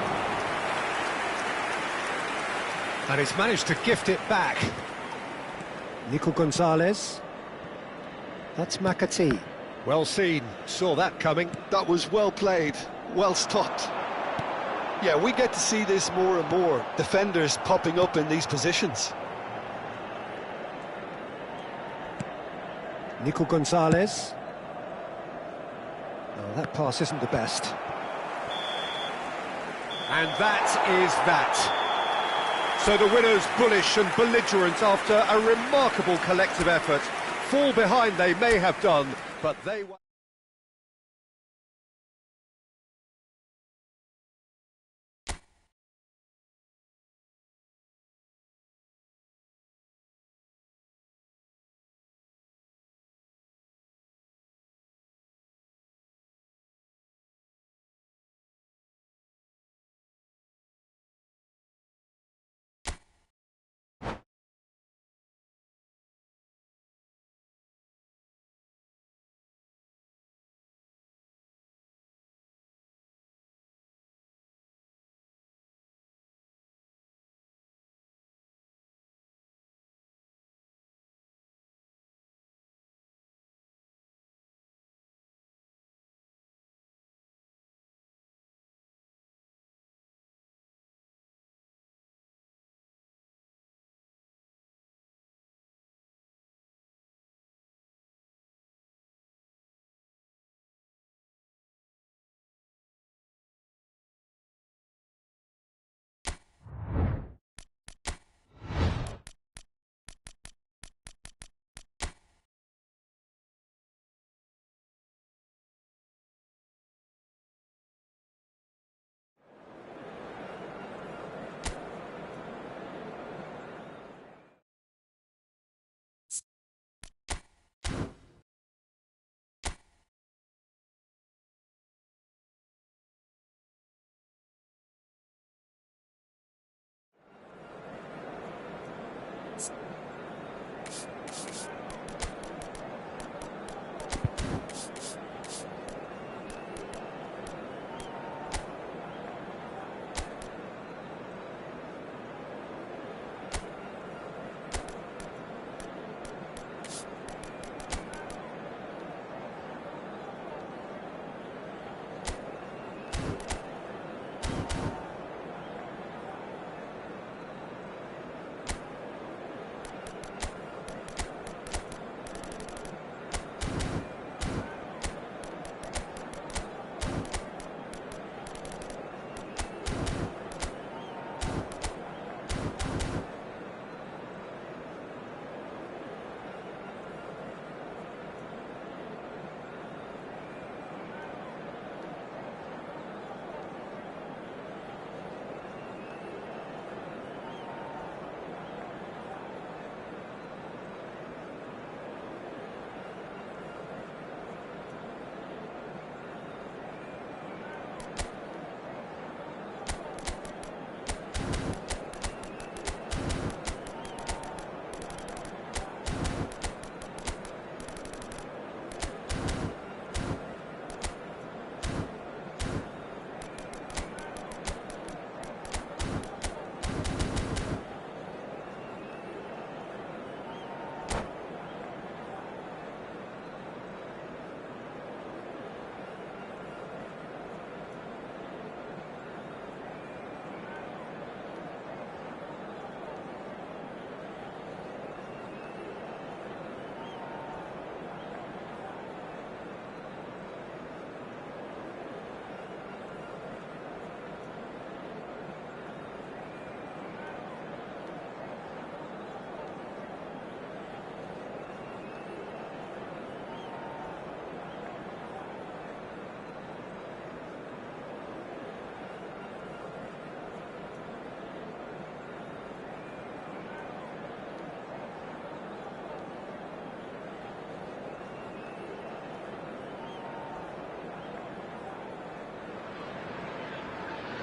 And he's managed to gift it back. Nico Gonzalez. That's McAtee. Well seen, saw that coming. That was well played, well stopped. Yeah, we get to see this more and more. Defenders popping up in these positions. Nico Gonzalez. Oh, that pass isn't the best. And that is that. So the winners bullish and belligerent after a remarkable collective effort. Fall behind they may have done, but they were...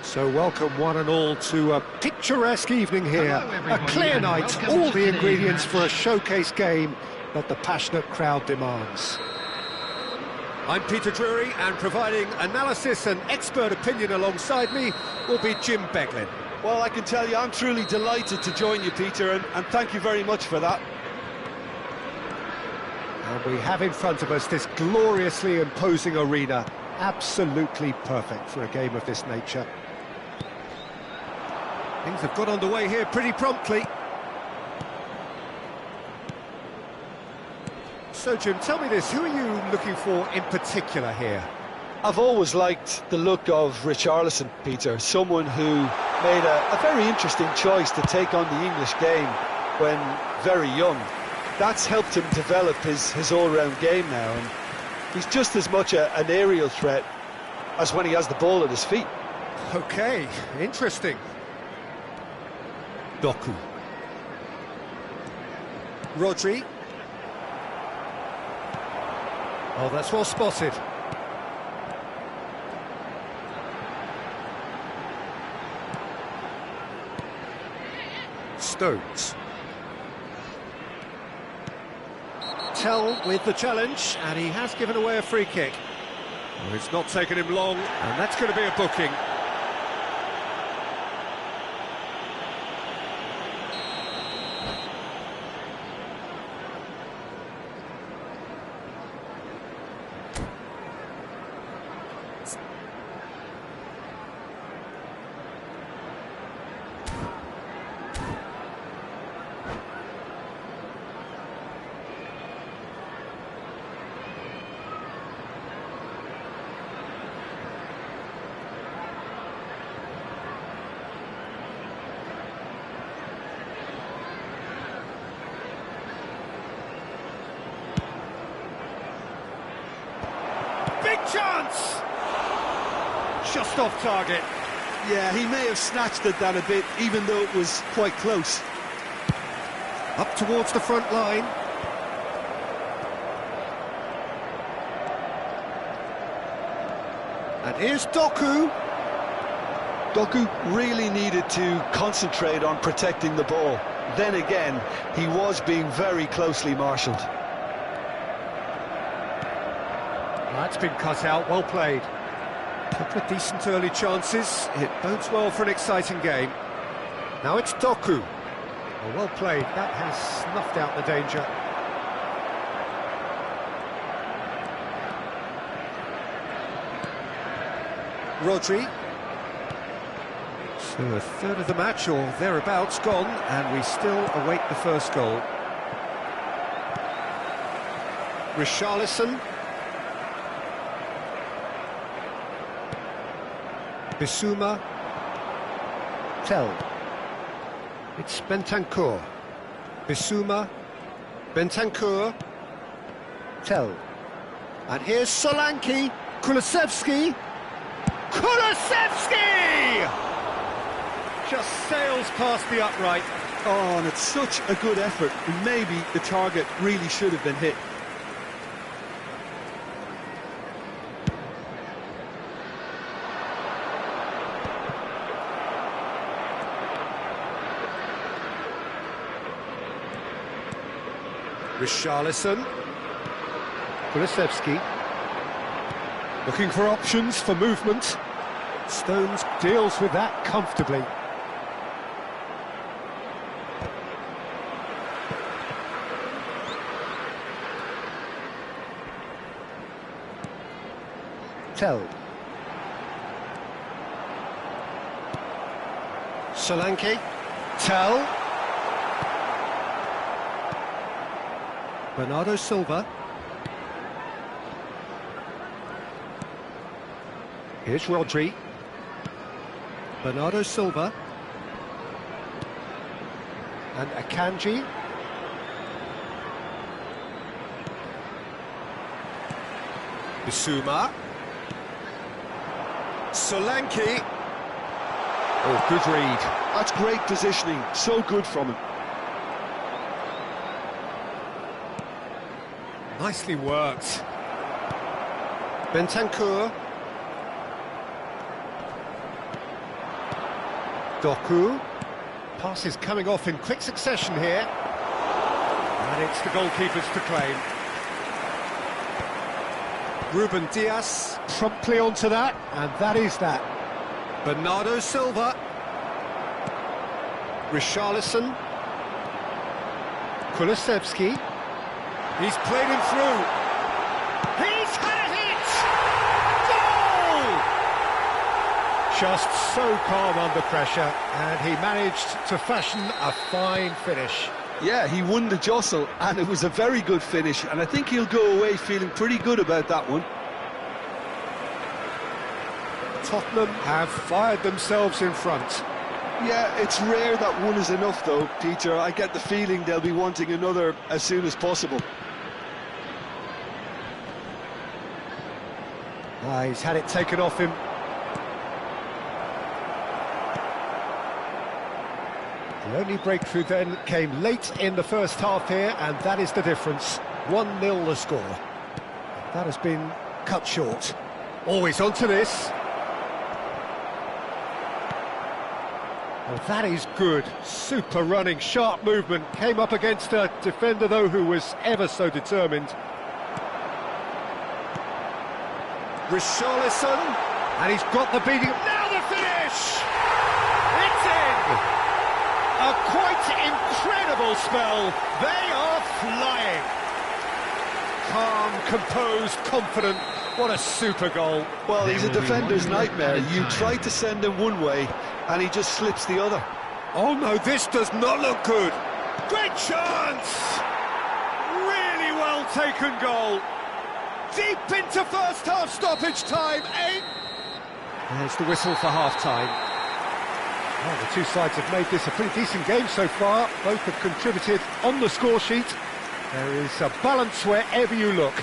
So welcome one and all to a picturesque evening here. Hello, A everybody, clear and night, welcome all to the today's ingredients match. for a showcase game that the passionate crowd demands. I'm Peter Drury, and providing analysis and expert opinion alongside me will be Jim Beglin. Well, I can tell you, I'm truly delighted to join you, Peter, and thank you very much for that. And we have in front of us this gloriously imposing arena, absolutely perfect for a game of this nature. Things have got underway here pretty promptly. So, Jim, tell me this, who are you looking for in particular here? I've always liked the look of Richarlison, Peter, someone who made a very interesting choice to take on the English game when very young. That's helped him develop his all-round game now, and he's just as much an aerial threat as when he has the ball at his feet. Okay, interesting. Doku. Rodri. Oh, that's well spotted. Stones. Tell with the challenge, and he has given away a free kick. Well, it's not taken him long, and that's going to be a booking. Big chance! Just off target. Yeah, he may have snatched at that a bit, even though it was quite close. Up towards the front line. And here's Doku. Doku really needed to concentrate on protecting the ball. Then again, he was being very closely marshalled. That's been cut out, well played. Couple of decent early chances, it bodes well for an exciting game. Now it's Doku. Well played, that has snuffed out the danger. Rodri. So a third of the match, or thereabouts, gone, and we still await the first goal. Richarlison. Bissouma. Tell. It's Bentancur. Bissouma. Bentancur. Tell. And here's Solanke. Kulusevski. Kulusevski! Just sails past the upright. Oh, and it's such a good effort. Maybe the target really should have been hit. Richarlison. Kulusevski. Looking for options for movement. Stones deals with that comfortably. Tell. Solanke. Tell. Bernardo Silva. Here's Rodri. Bernardo Silva. And Akanji. Bissouma. Solanke. Oh, good read. That's great positioning, so good from him. Nicely worked. Bentancur. Doku. Passes coming off in quick succession here. And it's the goalkeepers to claim. Ruben Dias promptly onto that, and that is that. Bernardo Silva. Richarlison. Kulusevski. He's played him through. He's had it! Goal! Just so calm under pressure, and he managed to fashion a fine finish. Yeah, he won the jostle, and it was a very good finish, and I think he'll go away feeling pretty good about that one. Tottenham have fired themselves in front. Yeah, it's rare that one is enough though, Peter. I get the feeling they'll be wanting another as soon as possible. He's had it taken off him. The only breakthrough then came late in the first half here, and that is the difference. 1-0 the score. That has been cut short. Always onto this. Well, that is good. Super running, sharp movement. Came up against a defender, though, who was ever so determined. Richarlison. And he's got the beating. Now the finish! It's in! A quite incredible spell. They are flying. Calm, composed, confident. What a super goal. Well, he's a defender's nightmare. You try to send him one way, and he just slips the other. Oh no, this does not look good. Great chance! Really well taken goal. Deep into first half stoppage time. There's the whistle for half-time. Well, the two sides have made this a pretty decent game so far. Both have contributed on the score sheet. There is a balance wherever you look.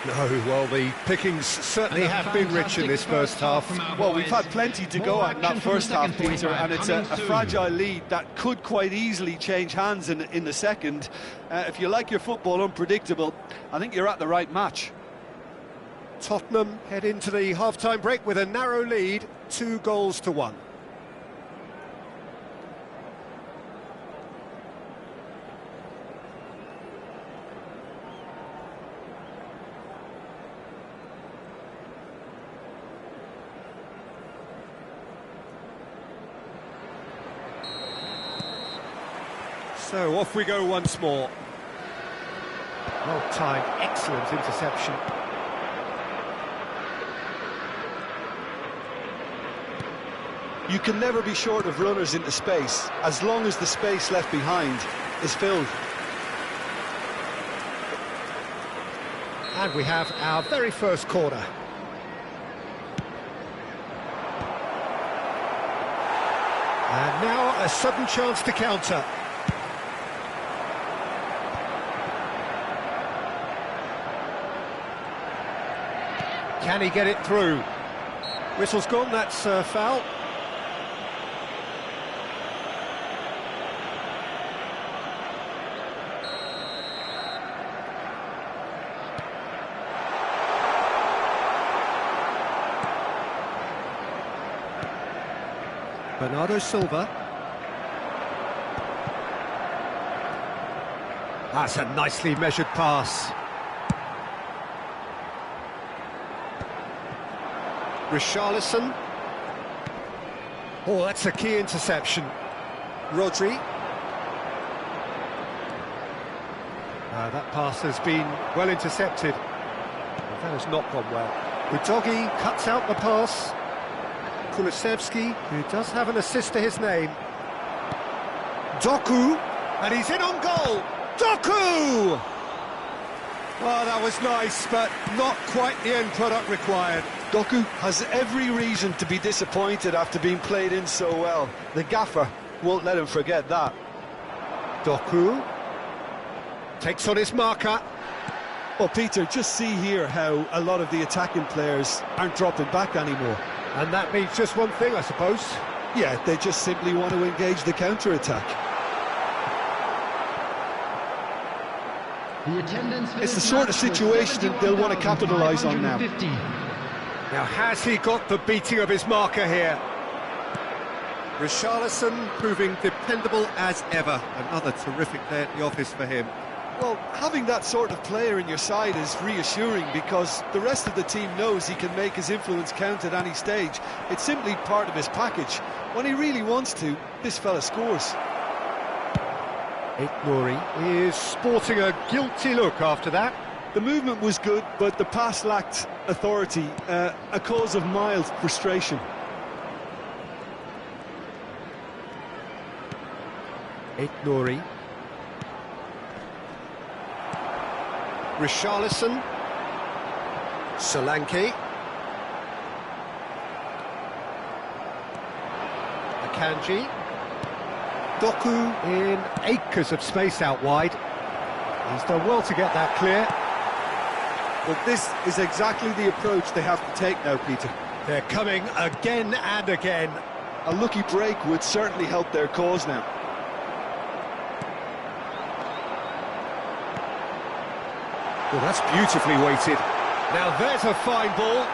No, well, the pickings certainly have been rich in this first half. Well, we've had plenty to go at in that first half, Peter, and it's a fragile lead that could quite easily change hands in the second. If you like your football unpredictable, I think you're at the right match. Tottenham head into the half-time break with a narrow lead, 2-1. So off we go once more. Well-timed, excellent interception. You can never be short of runners into space, as long as the space left behind is filled. And we have our very first corner. And now a sudden chance to counter. Can he get it through? Whistle's gone, that's a foul. Bernardo Silva. That's a nicely measured pass. Richarlison. Oh, that's a key interception. Rodri. That pass has been well intercepted. That has not gone well. Udogi cuts out the pass. Kulusevski, who does have an assist to his name. Doku, and he's in on goal. Doku! Well, that was nice, but not quite the end product required. Doku has every reason to be disappointed after being played in so well. The gaffer won't let him forget that. Doku takes on his marker. Well, Peter, just see here how a lot of the attacking players aren't dropping back anymore. And that means just one thing, I suppose. Yeah, they just simply want to engage the counter-attack. It's the sort of situation that they'll want to capitalise on now. Now, has he got the beating of his marker here? Richarlison proving dependable as ever. Another terrific day at the office for him. Well, having that sort of player in your side is reassuring because the rest of the team knows he can make his influence count at any stage. It's simply part of his package. When he really wants to, this fella scores. Nouri is sporting a guilty look after that. The movement was good, but the pass lacked authority, a cause of mild frustration. Nouri. Richarlison. Solanke. Akanji. Doku in acres of space out wide. He's done well to get that clear. Well, this is exactly the approach they have to take now, Peter. They're coming again and again. A lucky break would certainly help their cause now. Well, that's beautifully weighted. Now there's a fine ball.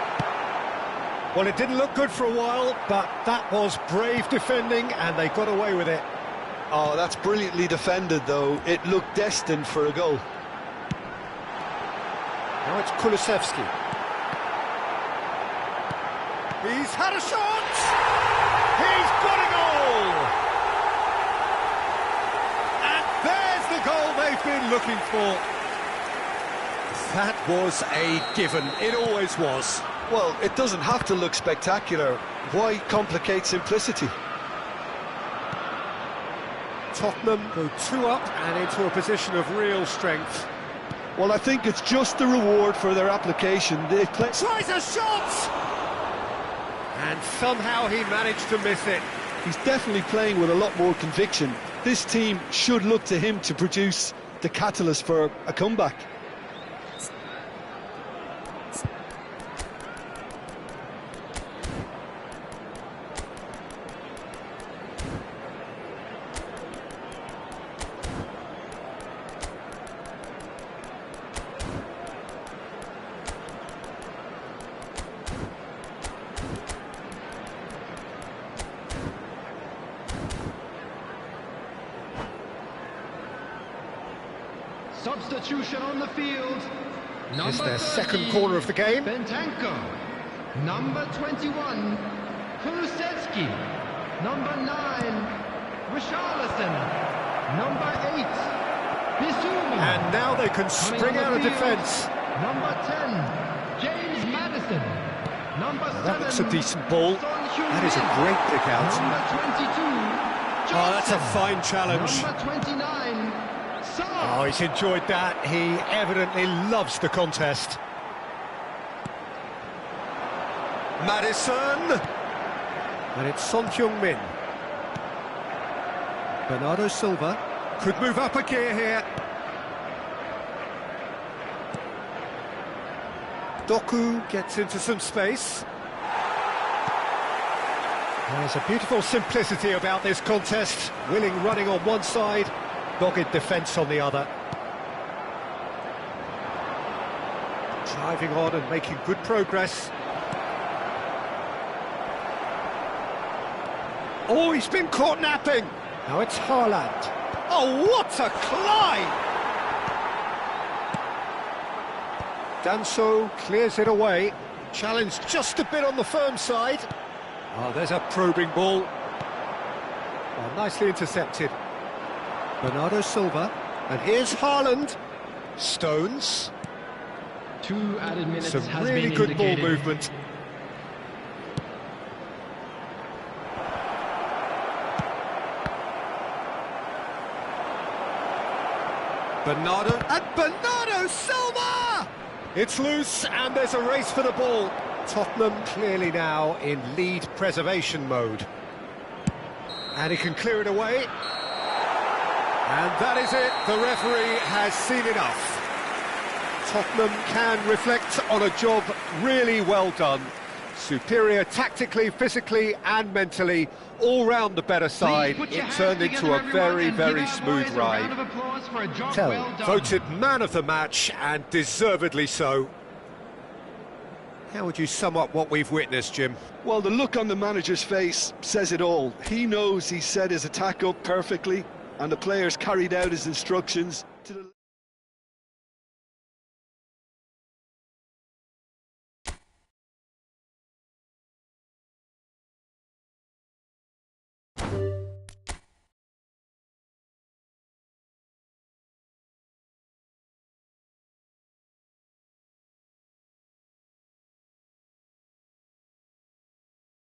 Well, it didn't look good for a while, but that was brave defending, and they got away with it. Oh, that's brilliantly defended, though. It looked destined for a goal. Now it's Kulusevski. He's had a shot! He's got a goal! And there's the goal they've been looking for. That was a given. It always was. Well, it doesn't have to look spectacular. Why complicate simplicity? Tottenham go 2 up and into a position of real strength. Well, I think it's just the reward for their application. They play. Tries a shot! And somehow he managed to miss it. He's definitely playing with a lot more conviction. This team should look to him to produce the catalyst for a comeback. Substitution on the field. It's their second corner of the game. Bentanko. Number 21, Kulusevski. Number 9, Richarlison. Number 8, Bissouma. And now they can spring out of defence. Number 10, James Maddison. Number 7, That looks a decent ball. That is a great pick out. Number 22, Oh, that's a fine challenge. Number 29, Saar. Oh, he's enjoyed that. He evidently loves the contest. Maddison. And it's Son Heung-min. Bernardo Silva could move up a gear here. Doku gets into some space. There's a beautiful simplicity about this contest. Willing running on one side, dogged defence on the other. Driving on and making good progress. Oh, he's been caught napping. Now it's Haaland. Oh, what a climb! Danso clears it away. Challenge just a bit on the firm side. Oh, there's a probing ball. Oh, nicely intercepted. Bernardo Silva. And here's Haaland. Stones. 2 added minutes Some has really been good indicated. ball movement. Bernardo Silva! It's loose and there's a race for the ball. Tottenham clearly now in lead preservation mode. And he can clear it away. And that is it. The referee has seen enough. Tottenham can reflect on a job really well done. Superior tactically, physically and mentally, all round the better side. It turned into a very, very smooth ride. Voted man of the match, and deservedly so. How would you sum up what we've witnessed, Jim? Well, the look on the manager's face says it all. He knows he set his attack up perfectly, and the players carried out his instructions.